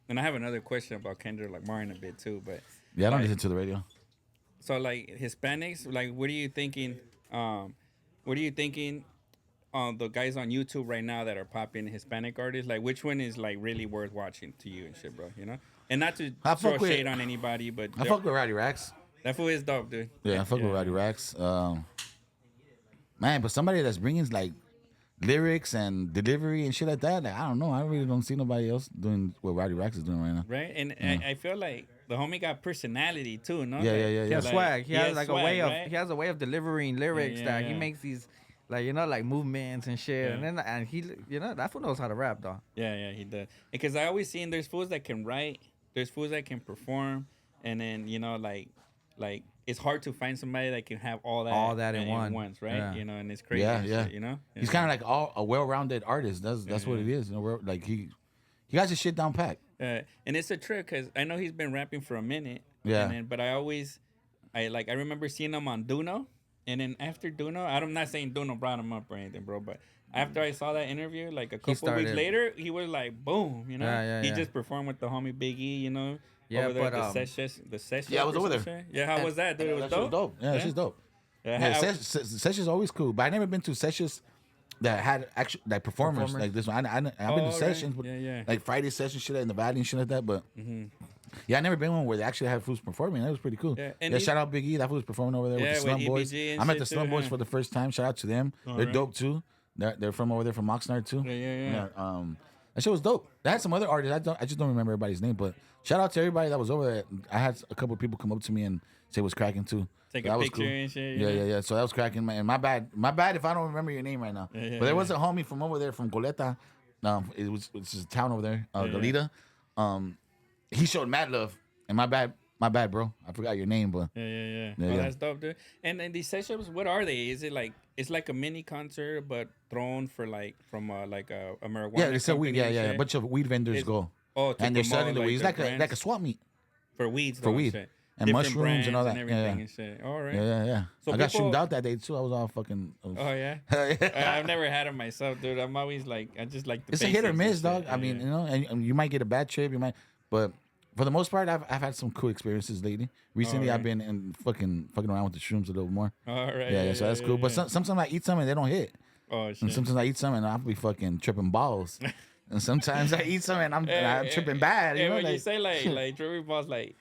and I have another question about Kendrick Lamar in a bit too. But yeah, I don't listen to the radio. So like Hispanics, like what are you thinking? What are you thinking on the guys on YouTube right now that are popping Hispanic artists? Like which one is like really worth watching to you and shit, bro? And not to throw shade on anybody, but I fuck with Roddy Rax. That fool is dope, dude. Yeah, I fuck with Roddy Rax. Man, but somebody that's bringing like lyrics and delivery and shit like that, like, I don't know. I really don't see nobody else doing what Roddy Rax is doing right now. Right, and I feel like the homie got personality too, no? Yeah. He has Like, swag. He has like swag, a way of right? he has a way of delivering lyrics that he Yeah. makes these like movements and shit. Yeah. And he that fool knows how to rap, though. Yeah, he does. Because I always seen there's fools that can write, there's fools that can perform, and then like it's hard to find somebody that can have all that in one. once, right? Yeah. And it's crazy. Yeah, and yeah. shit, He's kind of like a well-rounded artist. That's what it is. Like he got his shit down pat. and it's a trip because I know he's been rapping for a minute. Yeah. But I remember seeing him on Duno, and then after Duno, I'm not saying Duno brought him up or anything, bro, but after I saw that interview, like a couple weeks later, he was like, boom, he just performed with the homie Big E, Yeah, over there, but the session. Yeah, I was over there. Shit. Yeah, how was that, dude? It was That shit was dope. dope. Yeah, she's dope. Yeah, Yeah, sessions always cool, but I never been to sessions that had actual like performers like this one. I've been to sessions, but like Friday session shit in the Valley and shit like that. But yeah, I never been one where they actually had fools performing. That was pretty cool. Yeah, Yeah, and shout out Big E. That fool was performing over there with the Slum with Boys. EBG and I met shit the Slum too, Boys yeah. for the first time. Shout out to them. They're dope too. They're from over there from Oxnard too. Yeah. That shit was dope. They had some other artists. I just don't remember everybody's name, but shout out to everybody that was over there. I had a couple of people come up to me and say it was cracking too. Take that a was picture cool. and shit. Yeah. So that was cracking. Man, my bad if I don't remember your name right now. But there was a homie from over there from Goleta. It's just a town over there, Goleta. He showed mad love, and my bad, bro. I forgot your name, but Yeah. Yeah, Oh, yeah. that's dope, dude. And these sessions, what are they? Is it like it's like a mini concert, but thrown for from a marijuana? yeah, they sell weed. company and Yeah. A shit? bunch of weed vendors go, Oh, to and they're promote, selling the weed. It's their like brands a swap meet for weeds, for though, weed shit. and Different mushrooms and all brands that. everything Yeah. and shit. All right. Yeah. So I got people- shroomed out that day too. I was all fucking. Oh yeah. I've never had them myself, dude. I'm always like, I just like the. It's a hit or basics and miss, shit. dog. Yeah, I mean, yeah. and you might get a bad trip, but for the most part, I've had some cool experiences lately. Recently, I've been in fucking around with the shrooms a little more. All right. Yeah, so that's cool. But sometimes I eat some and they don't hit. Oh shit. And sometimes I eat some and I'll be fucking tripping balls. And sometimes I eat some and I'm tripping bad. Yeah, when you say like tripping balls, like,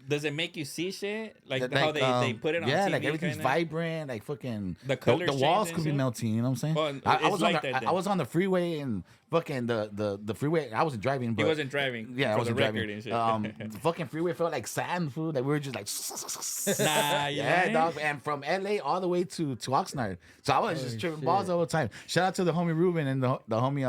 does it make you see shit? Like how they put it on yeah, TV? like everything's kinda? vibrant, like fucking The colors the walls change could be and shit? melting. You know what I'm saying? Well, I it's was like on that then. I was on the freeway and fucking the freeway. I wasn't driving, but He wasn't driving. yeah, I for wasn't the driving. record and shit. The fucking freeway felt like sand food. Like we were just like Nah, yeah, yeah. dog. And from LA all the way to Oxnard, so I was just tripping balls all the time. Shout out to the homie Ruben and the homie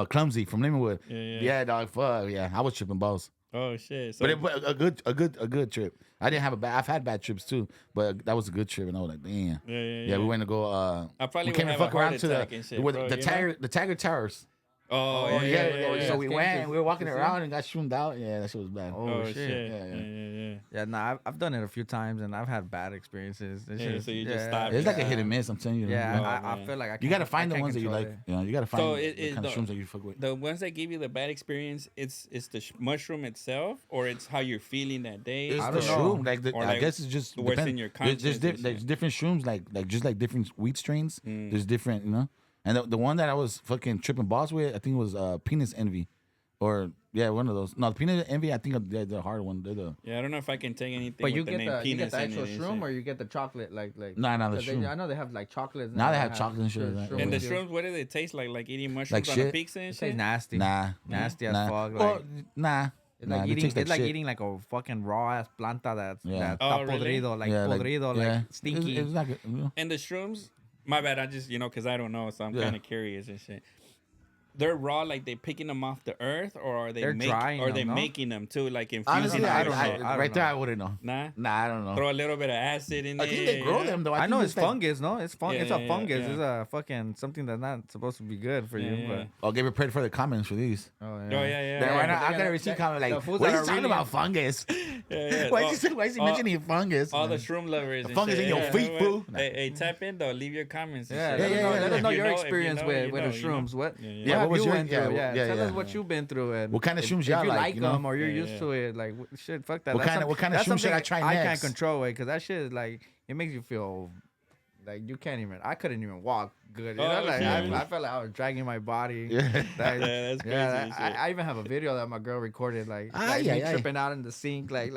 Clumsy from Inglewood. Yeah, dog. Fuck yeah, I was tripping balls. Oh shit. So, But a good trip. I didn't have a bad. I've had bad trips too, but that was a good trip, and I was like, damn. Yeah. We went to go. I probably we came would and have fuck a heart around to attack and shit, the bro, you know? the Tiger Towers. Oh yeah. So we Came went to- and we were walking to see around and got shroomed out. Yeah, that shit was bad. Oh shit. shit. Yeah. Yeah, nah, I've done it a few times and I've had bad experiences. That Yeah, shit is- so you just stopped. It's like a hit and miss. I'm telling you. Yeah, Oh, I man. feel like I You gotta can't- find I the can't ones that you control like. it. You know, you gotta find So the kind of shrooms that you fuck with. The ones that give you the bad experience, it's the mushroom itself, or it's how you're feeling that day. It's I the don't know. shroom. Like Or I like guess it's just what's depend- in your there's conscience and there's shit. different shrooms like just like different weed strains. There's different, you know. And the one that I was fucking tripping balls with, I think it was Penis Envy, or yeah, one of those. No, Penis Envy. I think they're the hard one. They're the Yeah, I don't know if I can take anything. But with you the get name the penis in actual it and shroom shit. or you get the chocolate like the 'cause shroom. I know they have like chocolates. Now they have chocolate and shit like that. And the too. shrooms, what do they taste like? Like eating mushrooms on shit. a pizza and It shit. tastes nasty. Nasty as fuck. Well, Like, nah. it's Nah, like they eating. taste It's like shit. eating like a fucking raw ass planta that's Yeah. that Oh, está really? podrido, like Yeah, podrido, like stinky. It's not good. You know? And the shrooms, my bad. I just because I don't know, so I'm Yeah. kind of curious and shit. they're raw, like they picking them off the earth, or are they They're drying or them, they no? making them too, like infusing Honestly, them? I don't know. right there, I wouldn't know. Nah, I don't know. throw a little bit of acid in I there. think they grow them though. I think know it's like, fungus, no? It's Yeah, it's yeah, a fungus. yeah. It's a fucking something that's not supposed to be good for you. Yeah. But I'll give it credit for the comments for these. oh Oh yeah, yeah. Then why not? but I gotta receive comment the like, foods what that are you are talking really- about fungus? Yeah. Why is he mentioning fungus? All the shroom lovers. and fungus shit, in your feet, Hey, fool. Hey, tap in though. Leave your comments. and Yeah, shit. let us know If you your if you experience know, with you the know, shrooms. What Yeah, what what was you your- went through? yeah, Yeah, tell yeah. us what you've been through and What kind of shrooms if y'all you like, like you know? them or you're Yeah, used yeah. to it. Like shit, fuck that. What kind of that's shrooms should I something try I can't next? control it because that shit is like it makes you feel like you can't even. I couldn't even walk good. You know, Oh, like shit. I felt like I was dragging my body. Yeah. Like, that's crazy. and shit. I even have a video that my girl recorded, like Ay, me ay, ay. tripping out in the sink, like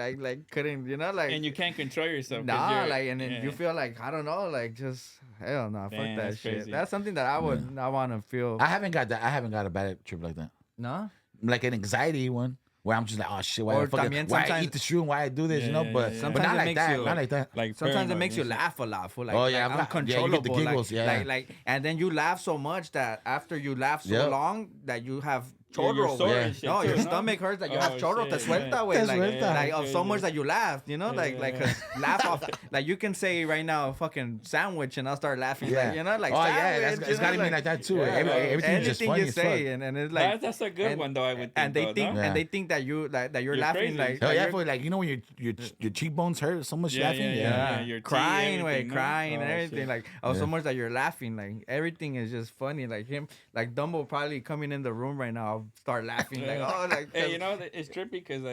couldn't, you know, like And you can't control yourself. 'cause nah, you're- like and then yeah. you feel like I don't know, like just hell no, fuck Damn, that that's shit. crazy. That's something that I would I want to feel. I haven't got that. I haven't got a bad trip like that. No, Like an anxiety one where I'm just like, oh shit, why, Or why I sometimes- eat the shroom, why I do this, Yeah, you know? yeah, But yeah. but Sometimes not it like makes that. you- Not like that. like sometimes it paranoid makes you and shit. laugh a lot, fool. Like, Oh, yeah, like I've got- yeah, you get the uncontrollable. giggles, yeah. Like, and then you laugh so much that after you laugh so Yep. long that you have You're chorro. sore güey. and shit No, too, your no? stomach hurts that you have Oh, chorro. Te shit, suelta, yeah. güey. Te Like, suelta. like of so Crazy. much that you laughed, you know, Yeah, like yeah, like yeah. 'cause laugh off. Like you can say right now, fucking sandwich, and I'll start laughing. Yeah. Like, you know, like Oh, yeah, sandwich, that's- you it's know, gotta be like that, too. yeah, Everything's just anything funny you as say, fuck. and it's like That's a good and- one though. I would think. and they though, think no? and they think that you that you're You're laughing crazy. like Oh that yeah, you're- for like you know when your cheekbones hurt so much Yeah, laughing. yeah. your teeth, crying, everything, way, no? crying and Oh, everything. shit. Like, Yeah. so much that you're laughing. Like, everything is just funny. Like him, like Dumbo probably coming in the room right now, I'll start laughing. Like, oh, like, Hey, you know it's trippy because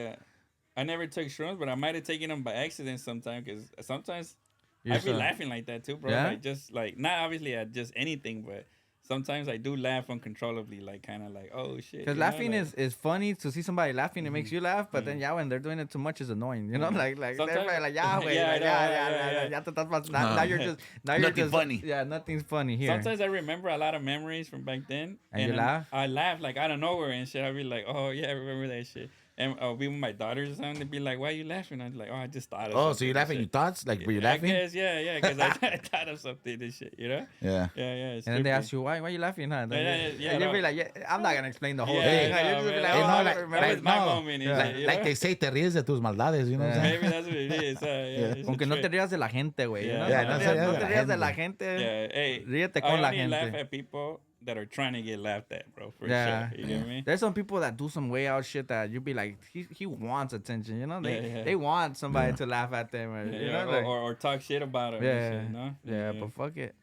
I never took shrooms, but I might have taken them by accident sometime. Because sometimes You're I be so- laughing like that too, bro. Yeah? Like just like not obviously at just anything, but sometimes I do laugh uncontrollably, like kind of like oh shit. Because you know, laughing like- is funny to see somebody laughing. It makes you laugh, but then when they're doing it too much, is annoying. You know, like Sometimes- everybody like yeah, way, Yeah, I like, know, yeah. ya te estás pas- now you're just now you're Nothing just funny. Yeah, nothing's funny here. Sometimes I remember a lot of memories from back then, And you then laugh? I laugh like out of nowhere and shit. I'll be like, oh yeah, I remember that shit. And I'll be with my daughters or something. They'd be like, why are you laughing? I'm like, oh, I just thought of Oh, something so you and laughing shit. your thoughts? Like were you laughing? I guess, yeah, because I thought of something and shit, you know? Yeah. Yeah. It's and then they trippy. ask you why are you laughing? Huh? Yeah, And you'll no. be like, yeah, I'm not gonna explain the whole Yeah, thing. no, Like, you'll just be man. like, Hey, oh, no, I like- remember. that was my moment. And shit, you Like know? they say, te ríes de tus maldades, you know what I'm saying? Maybe that's what it is. Yeah, it's a Aunque no te trip. rías de la gente, güey. you Yeah. know? Yeah, No no te se rías- rías no de te la rías de la gente. gente. Yeah, hey, Ríete I con la only laugh gente. at people that are trying to get laughed at, bro. For Yeah. sure. You get me? There's some people that do some way out shit that you be like, he wants attention, you know? Yeah. They want somebody to laugh at them, or, Yeah, you yeah, know? Like, or talk shit about them. yeah, And shit, no? yeah, but fuck it.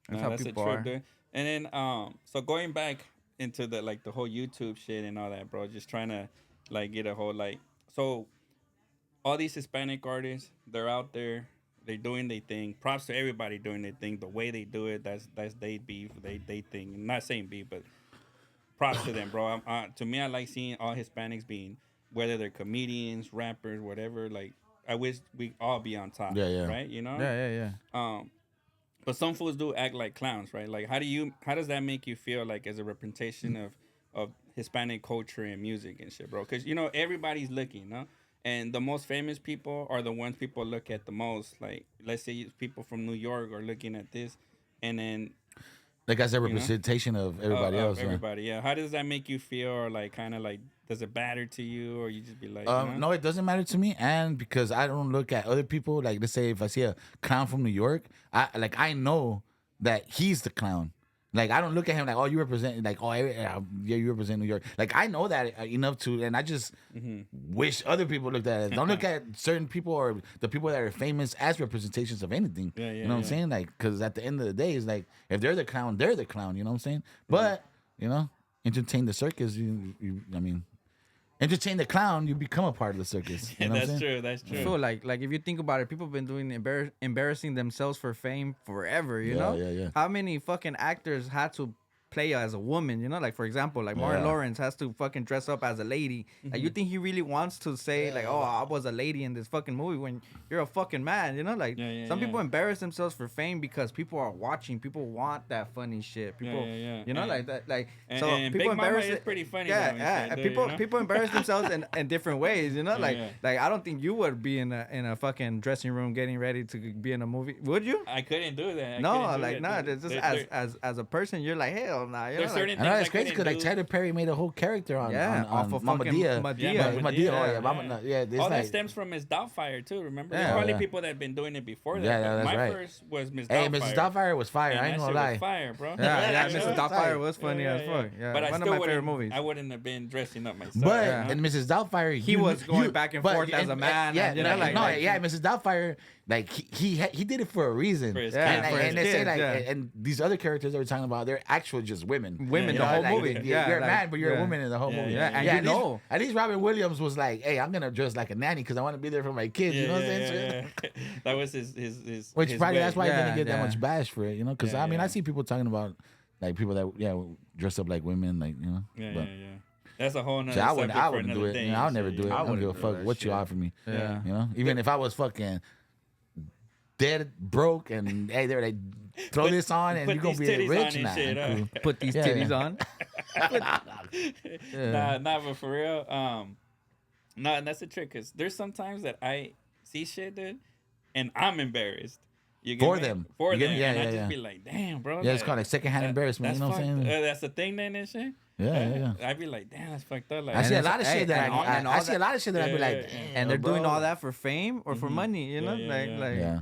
That's Nah, how that's a people trip, are. dude. And then so going back into the like the whole YouTube shit and all that, bro. Just trying to like get a whole like so all these Hispanic artists, they're out there, they're doing their thing. Props to everybody doing their thing. The way they do it, that's they beef, they thing. I'm not saying beef, but props to them, bro. To me, I like seeing all Hispanics being, whether they're comedians, rappers, whatever. Like I wish we all be on top. Yeah, yeah. Right, you know. Yeah. But some fools do act like clowns, right? Like, how does that make you feel, like, as a representation of Hispanic culture and music and shit, bro? Because, you know, everybody's looking, no? And the most famous people are the ones people look at the most. Like, let's say people from New York are looking at this, and then Like as a know? representation of everybody else. yeah. everybody, yeah. How does that make you feel, or like, kind of like, does it matter to you, or you just be like, you know? No, it doesn't matter to me, and because I don't look at other people. Like, let's say if I see a clown from New York, I know that he's the clown. Like, I don't look at him like, oh, you represent, like, oh, yeah, you represent New York. Like, I know that enough to, and I just wish other people looked at it. Don't look at certain people or the people that are famous as representations of anything. Yeah, you know what I'm saying? Like, because at the end of the day, it's like, if they're the clown, they're the clown. You know what I'm saying? But, you know, entertain the circus. I mean, entertain the clown, you become a part of the circus. You know what I'm That's saying? true. That's true. So like if you think about it, people have been doing embarrassing themselves for fame forever. You Yeah, know, yeah. How many fucking actors had to play as a woman? You know, like for example, like Martin Yeah. Lawrence has to fucking dress up as a lady. Like you think he really wants to say like, oh, I was a lady in this fucking movie when you're a fucking man? You know, like some people embarrass themselves for fame because people are watching. People want that funny shit. People, yeah. you know, And- like that, like and- so and people Big Mama embarrass is it- pretty funny Yeah, though and yeah. shit, dude, People you know? people embarrass themselves in different ways. You know, like yeah. like I don't think you would be in a fucking dressing room getting ready to be in a movie. Would you? I couldn't do that. I No, couldn't do like that, nah. dude. It's just They're- as a person, you're like hell hell nah. You There's know, certain I know things that's crazy because like Tyler Perry made a whole character on off of Mama fucking Dia. Madea. Yeah, Mama Madea, Dia. Oh, yeah. It's all that like, stems from Miss Doubtfire too. Remember, Yeah. there's probably Yeah. people that have been doing it before that. Yeah, but that's my right. first was Miss hey, Doubtfire. Mrs. Doubtfire was fire. And I ain't that gonna shit lie. was fire, bro. Yeah, Yeah, Mrs. yeah. Doubtfire was funny Yeah, as yeah. fuck. Yeah, But I one of still my favorite wouldn't- movies. I wouldn't have been dressing up myself. But you know? and Mrs. Doubtfire, He was going back and forth as a man, Yeah, and, you know, like- yeah, Mrs. Doubtfire, like he did it for a reason. For his Yeah, kids. for his and they say kids, like, yeah. and these other characters that we're talking about, they're actual just women. Women, You the know, whole like, movie. You're a like, man, but you're a woman in the whole Yeah, movie. yeah, and at you least, know. at least Robin Williams was like, hey, I'm gonna dress like a nanny because I want to be there for my kids. You know what I'm saying? Yeah. That was his Which his probably way. that's why he Yeah, didn't get that yeah. much bash for it, you know? Because Yeah, I mean, yeah. I see people talking about like people that dress up like women, like Yeah, but- yeah. That's a whole nother So I wouldn't, subject I for wouldn't do another it. day. You know, I'll and never shit, do it. you I know? don't give a wouldn't do fuck that what you shit. offer me. Yeah. You know, even if I was fucking dead broke and hey, they're like throw this on and put you're gonna these be titties rich on and now. shit, Cool. Put these Yeah, titties yeah. on. Nah, but for real, no, and that's the trick. Cause there's sometimes that I see shit, dude, and I'm embarrassed. You get For me? them. For You get them, me? Yeah, and I yeah, just yeah. be like, damn, bro. Yeah, it's called like secondhand embarrassment. You know what I'm saying? That's the thing, then, and shit. Yeah, yeah. I'd be like, damn, that's fucked up. Like, I see a it's- lot of hey, shit that and all- and I all see a lot of shit that I'd be Yeah, like, yeah, damn, And they're doing bro. all that for fame or for money, you know? Yeah, like, yeah. like, Yeah.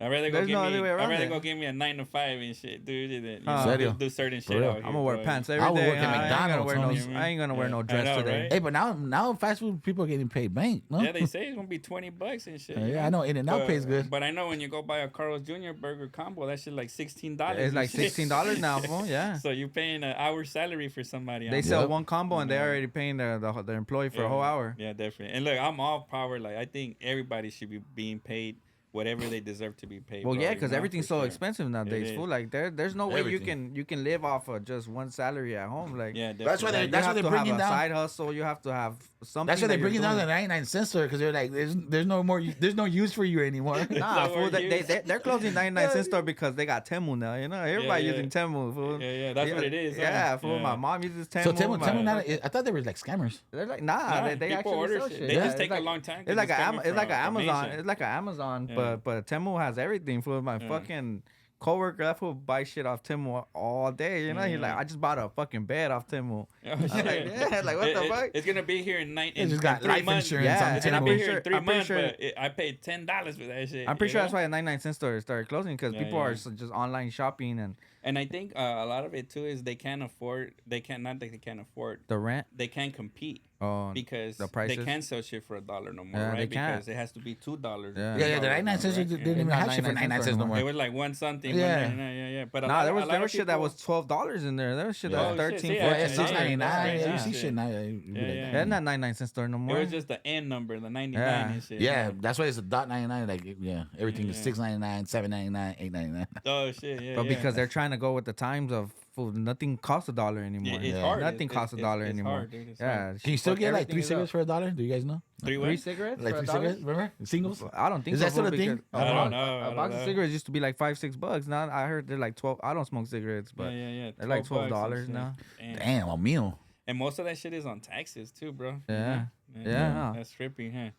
I'd rather go There's give no me. other way I'd around rather it. go give me a 9 to 5 and shit, dude. And then, Serio? do certain For shit real? out here. I'm gonna wear bro. pants I every would day. work at I ain't gonna McDonald's, wear no. homie. I ain't gonna wear no I dress know, today. right? Hey, but now fast food people are getting paid bank, no? Yeah, they say it's gonna be $20 and shit. you Yeah, I know In-N-Out But- pays good. But I know when you go buy a Carl's Jr. burger combo, that shit like $16. It's and like shit. $16 now, fool. Yeah. So you're paying an hour salary for somebody. They else. sell Yep. one combo and they're already paying the employee for a whole hour. Yeah, definitely. And look, I'm all power. Like I think everybody should be being paid whatever they deserve to be paid. Well, bro, yeah, you because know, everything's for so sure. expensive nowadays, is. fool. Like there's no way Everything. you can live off of just one salary at home. Like Yeah, definitely. That's why like, that's you why have they're to have bringing a down. side hustle. You have to have something. That's why they're that you're bringing down the doing. 99 cent store because they're like, there's no more, there's no use for you anymore. Nah, No fool. more They, use. they're closing 99 cent store because they got Temu now. You know, everybody yeah. using Temu. Fool. Yeah, that's what it is. huh? Yeah, fool. Yeah. My mom uses Temu. So Temu, my- not, I thought they were like scammers. They're like, nah, Nah, they people actually order sell shit. shit. They Yeah, just it's take a like- long time. 'cause It's like coming it's like from Amazon. Asia. It's like an Amazon, Yeah. but Temu has everything. For my fucking coworker, that fool buy shit off Temu all day. You know, he's like, Yeah. I just bought a fucking bed off Temu. Oh, I'm like, shit. yeah, like what the fuck? It's gonna be here in They just got 3 life months. insurance Yeah, on It's and gonna I'm be pretty here sure- in 3 I'm pretty months, sure- but I paid $10 for that shit. I'm pretty you sure know? that's why the 99 cent store started closing because Yeah, people yeah. are just online shopping and And I think a lot of it too is they can't afford. They can't not that they can't afford. the rent. They can't compete Oh, because the they prices? can't sell shit for $1 no more, Yeah, right? they can't. Because it has to be $2. Yeah. Yeah, the 99 cents right? didn't even not have shit for 99 99 cents cents no anymore. more. It was like one something. Yeah. Yeah. But Nah, there was a lot of shit that people- was $12 in there. There was shit that Oh, was shit, 13, see, Yeah, yeah, yeah, $14. $6.99. Yeah, you Yeah. see shit now. Yeah, yeah. They're not 99 cent store no more. It was just the N number, the 99 Yeah. and shit. Yeah, that's why it's a $.99. Like, yeah, everything is Yeah. $6.99, $7.99, $8.99. Oh shit, yeah. But yeah. because they're trying to go with the times of food, nothing costs $1 anymore. It's Yeah. hard. Nothing It's- costs it's- $1 it's anymore. hard, dude. It's Yeah. hard. Can you still fuck, get like everything 3 is cigarettes up. for $1? Do you guys know? Three Three what? cigarettes? Like for 3 $1? cigarettes? Remember? Singles? I don't think Is so. that still a fool, thing? because I don't know. A I box don't of know. cigarettes used to be like $5-6. Now I heard they're like 12. I don't smoke cigarettes, but yeah. they're like $12 $12 and shit. now. Damn, a meal. And most of that shit is on taxes too, bro. Yeah. Yeah. That's trippy, huh?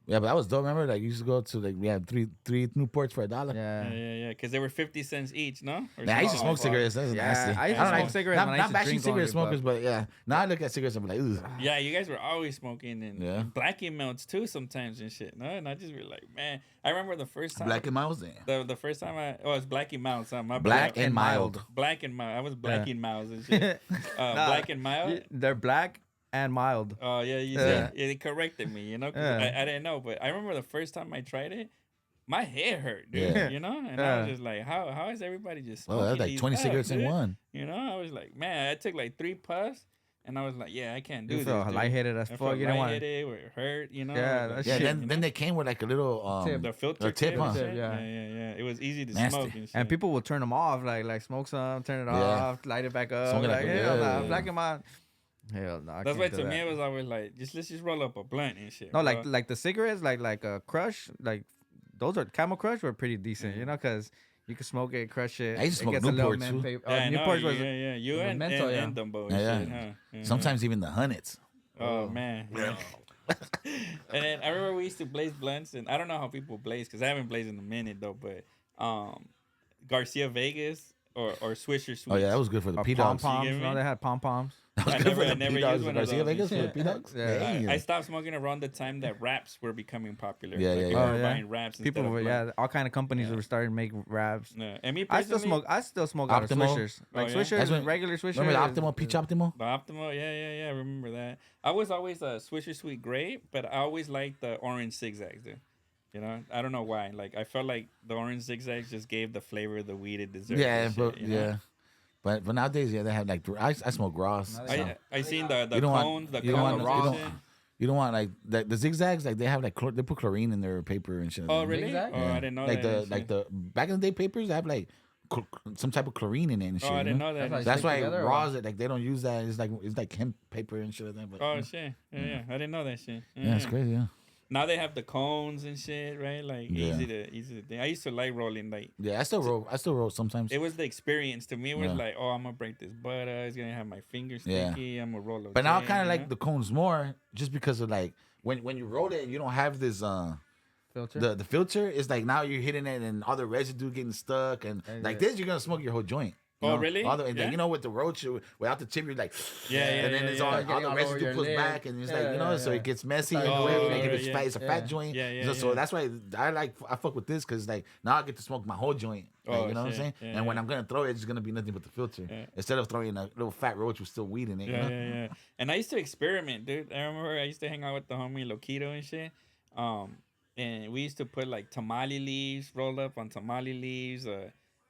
Yeah, but that was dope. Remember, like, you used to go to, like, we had three Newports for $1. Yeah. Because they were 50 cents each, no? Or Man, I used to something? smoke cigarettes. That's Yeah, nasty. I used to don't smoke like- cigarettes Not, when I not used to bashing drink cigarette only, smokers, but yeah. Now I look at cigarettes, I'm like, ugh. Yeah, you guys were always smoking and Yeah. blackie melts too sometimes and shit. No, and I just be like, man, I remember the first time. Black and Miles, damn. The first time it's Blackie Mouse. My Black bad. and mild. Black and mild. I was Blackie Mouse and shit. Black and mild. They're black and mild. Oh yeah, you Yeah. said it corrected me, you know, 'cause Yeah. I didn't know, but I remember the first time I tried it, my head hurt, dude. Yeah. You know, and I Yeah. was just like, how is everybody just Oh, smoking that's like these 20 up, cigarettes in dude? one. You know, I was like, man, I took like 3 puffs, and I was like, yeah, I can't do You this. feel dude. lightheaded as I fuck. felt You don't want lightheaded or it hurt, you know. Yeah, I was that like, Yeah, shit, then, then they came with, like, a little... Tip. the filter a tip, and huh? shit. Yeah. Yeah. It was easy to Nasty. smoke and shit. And people will turn them off, like smoke some, turn it Yeah. off, light it back up. Smoke it Like, like- hell nah, yeah. black and mild. Hell no. I That's why can't do to me that. it was always like, let's just roll up a blunt and shit. No, bro. like the cigarettes, like a Crush, like those are Camel Crush were pretty decent, you know, because you can smoke it, crush it. I used to it smoke gets a little Newport, too. mint Yeah, I know, Newport was yeah. You the and menthol, yeah. and Dumbo and Yeah, shit, yeah. huh? Yeah. Sometimes even the Hunnets. Oh man. Yeah. And then I remember we used to blaze blunts, and I don't know how people blaze because I haven't blazed in a minute though. But Garcia Vegas, or Swisher Sweets. Oh yeah, that was good for the P Pom dogs. poms. You get me? No, they had pom poms. That was I good never- for I the never P dogs. used one of Garcia those. Vegas for the P dogs. Yeah. I stopped smoking around the time that wraps were becoming popular. Yeah, Like, yeah, people yeah. were Oh, yeah. buying wraps. People instead were, of blunt. all kind of companies were starting to make wraps. Yeah. And me I still personally, smoke. I still smoke out of Optimal? Swishers. Oh, Like yeah? Swishers, That's when- regular Swishers. Remember the Optimal, Peach Optimal? The Optimal, yeah, I remember that. I was always a Swisher Sweet grape, but I always liked the orange zigzags, dude. You know, I don't know why. Like, I felt like the orange zigzags just gave the flavor of the weed it deserved. Yeah, and but shit, you know? But nowadays, they have like I smoke Ross. Now so- they I seen the You don't want- cones, the you don't cones want- and you shit. You don't want like the zigzags, like they have like they put chlorine in their paper and shit. Oh, really? Zigzag? Oh, I didn't know like that. the back in the day papers they have like some type of chlorine in it and shit. Oh, I you didn't know that. That's That's Stick why together or Raws like they don't use that. It's like hemp paper and shit like that. But Oh, shit. Yeah, I didn't know that shit. yeah, it's crazy. Yeah. Now they have the cones and shit, right? Like Yeah. easy to think. I used to like rolling. Like Yeah, I still roll sometimes. it was the experience to me. It was Yeah. like, oh, I'm gonna break this butter. It's gonna have my fingers Yeah. sticky. I'm gonna roll a. But now I joint, kind of you like know? the cones more, just because of like when you roll it, you don't have this filter. the filter. It's like now you're hitting it and all the residue getting stuck and like this, you're gonna smoke your whole joint. You Oh, know? really? All the, and Yeah? you know, with the roach, without the tip, you're like, Yeah, and then it's all Getting the all over residue your pulls lip. back, and it's like, Yeah, you know, yeah, so yeah. it gets messy in Oh, a way, right, like right, it's yeah. fat, it's a fat joint. So that's why I fuck with this, because like now I get to smoke my whole joint. Like, Oh, you know what I'm shit. saying? Yeah, And when yeah. I'm gonna throw it, it's gonna be nothing but the filter, Yeah. instead of throwing a little fat roach with still weed in it. You know? Yeah. And I used to experiment, dude. I remember I used to hang out with the homie Loquito and shit. And we used to put like tamale leaves, roll up on tamale leaves.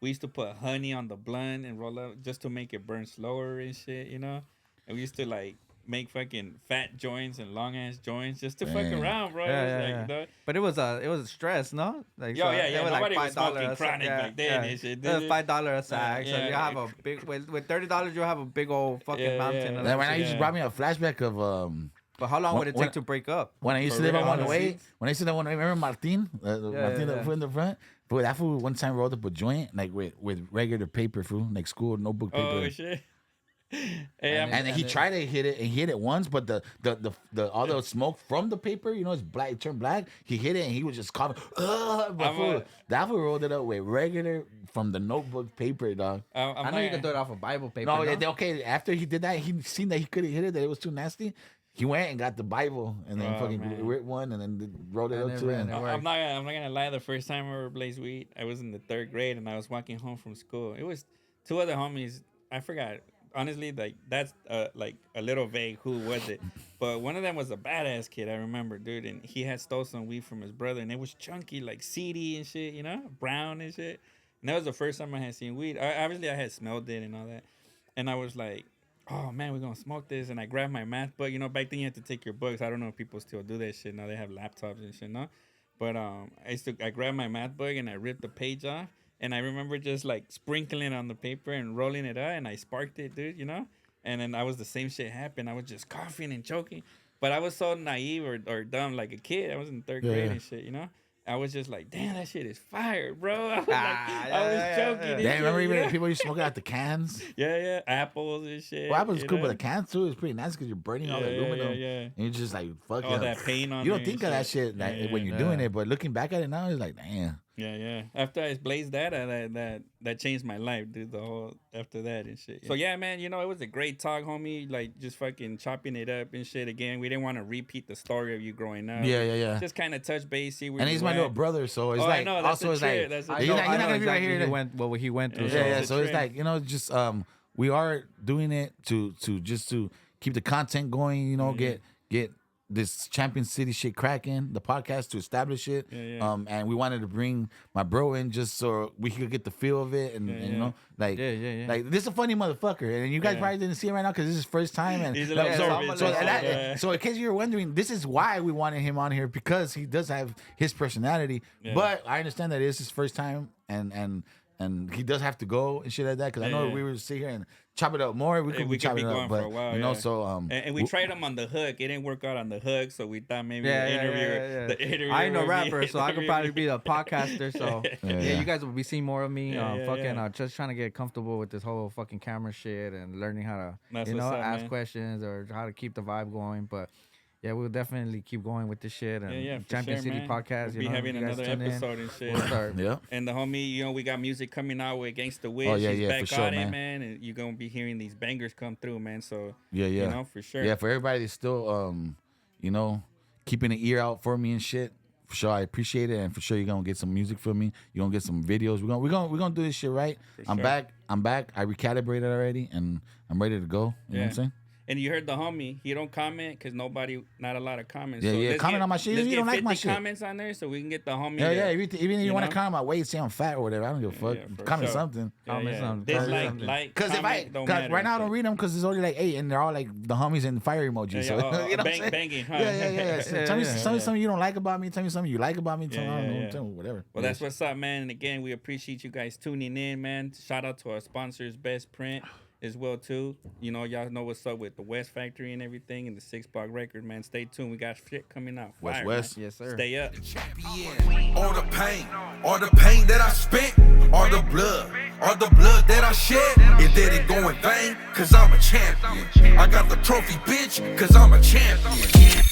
We used to put honey on the blunt and roll up just to make it burn slower and shit, you know. And we used to like make fucking fat joints and long ass joints just to fuck Man. around, bro. Yeah, It was yeah, like, yeah. you know, But it was stress, no? Like, Yo, yeah, it was nobody was $5 smoking a chronic sack. back then and shit, It was dude. $5 a sack. So Yeah, you have a big with $30, you have a big old fucking Yeah, mountain. yeah. of Like, that when I shit. used to brought me a flashback of But how long would it when- take to break up? when I used to For live on real? one On the way. seats? When I used to live on one way, remember Martin? Martin yeah. that fool in the front. But that fool one time rolled up a joint like with regular paper, fool, like school notebook paper. oh shit. Hey, And then he tried to hit it, and he hit it once, but the all the smoke from the paper, you know, it's black, it turned black. He hit it, and he was just coughing. But fool, that fool rolled it up with regular from the notebook paper, dog. I know you can do it off of Bible paper. No, no? okay. After he did that, he seen that he couldn't hit it, that it was too nasty. He went and got the Bible, and then Oh, fucking man. ripped one, and then rolled it And up it to it. ran and- it. I'm not gonna lie. The first time I ever blazed weed, I was in the 3rd grade and I was walking home from school. It was 2 other homies. I forgot. Honestly, like that's like a little vague. Who was it? But one of them was a badass kid. I remember, dude, and he had stole some weed from his brother, and it was chunky, like seedy and shit. You know, brown and shit. And that was the first time I had seen weed. Obviously, I had smelled it and all that, and I was like, oh man, we're gonna smoke this. And I grabbed my math book. You know, back then you had to take your books. I don't know if people still do that shit. Now they have laptops and shit, no? But I grabbed my math book and I ripped the page off. And I remember just like sprinkling it on the paper and rolling it out, and I sparked it, dude, you know? And then I was the same shit happened. I was just coughing and choking. But I was so naive or dumb like a kid. I was in 3rd grade and shit, you know? I was just like, damn, that shit is fire, bro. I was, choking. and Damn, remember shit, even you know? people used to smoke it out the cans? Yeah, apples and shit. Well, apples you cool, know? but the cans too is pretty nice because you're burning all the aluminum. Yeah. And you're just like, fuck All it. that paint on You don't there think and of that shit. shit like, Yeah, when you're yeah. doing it, but looking back at it now, it's like, damn. Yeah. After I blazed that, that changed my life, dude. The whole after that and shit. So yeah, man, you know, it was a great talk, homie. Like just fucking chopping it up and shit again. We didn't want to repeat the story of you growing up. Yeah. Just kind of touch base, see where And you he's my went. little brother, so it's Oh, I like, know, that's also the it's trip, like, that's the I he's know, not I know gonna be right exactly here. what he went through. Yeah, so. Yeah. it's a So it's trip. like, you know, just we are doing it to keep the content going. You know, get this Champion City shit cracking, the podcast to establish it. Yeah. And we wanted to bring my bro in just so we could get the feel of it, and you know, like, Yeah. like this is a funny motherfucker, and you guys probably didn't see it right now because this is his first time. And He's a like, little so, nervous, so, yeah. and that- Yeah. so in case you're wondering, this is why we wanted him on here, because he does have his personality. Yeah. But I understand that it is his first time, and he does have to go and shit like that. Because I know Yeah. we would sit here and chop it up more. We could be be chopping it going up, for but a while, you know, yeah. so And we tried him on the hook. It didn't work out on the hook, so we thought maybe Yeah, the yeah, interviewer, yeah. the interviewer. I ain't no would be- rapper, so I could interviewer probably would be a podcaster. So Yeah. you guys will be seeing more of me. Yeah, Fucking yeah. just trying to get comfortable with this whole fucking camera shit and learning how to, That's you know, what's up, ask man. questions or how to keep the vibe going. But Yeah, we'll definitely keep going with this shit. And Yeah, for Champion sure, City man. podcast. We'll be having another episode and shit. We'll start. Yeah. And the homie, we got music coming out with Against the Witch. Oh, yeah, He's yeah, back for sure, on it, man. man. And you're going to be hearing these bangers come through, man. So, Yeah. for sure. Yeah, for everybody that's still, keeping an ear out for me and shit. For sure, I appreciate it, and for sure, you're gonna get some music from me. You're gonna get some videos. We're gonna do this shit right. I'm back. I recalibrated already, and I'm ready to go. You know what I'm saying? And you heard the homie. He don't comment because not a lot of comments. Yeah, so yeah. Comment on my shit. Let's You get don't like 50 my shit. comments on there so we can get the homie. Yeah. Even if you want to know? comment my weight, say I'm fat or whatever, I don't give a fuck. for Comment sure. something. Comment something. Dislike, like, Because if right now I don't read them because it's only like 8 and they're all like the homies and the fire emojis. Yeah, so you know what I'm saying? banging, huh? Yeah. So tell me something you don't like about me. Tell me something you like about me. Tell me whatever. Well, that's what's up, man. And again, we appreciate you guys tuning in, man. Shout out to our sponsors, Best Print, as well too. Y'all know what's up with the West Factory and everything, and the 6 Block Record, man. Stay tuned. We got shit coming out. Fire, West. man. Yes, sir. Stay up. All the pain that I spent, all the blood that I shed, it didn't go in vain, cause I'm a champion. I got the trophy, bitch, cause I'm a champion.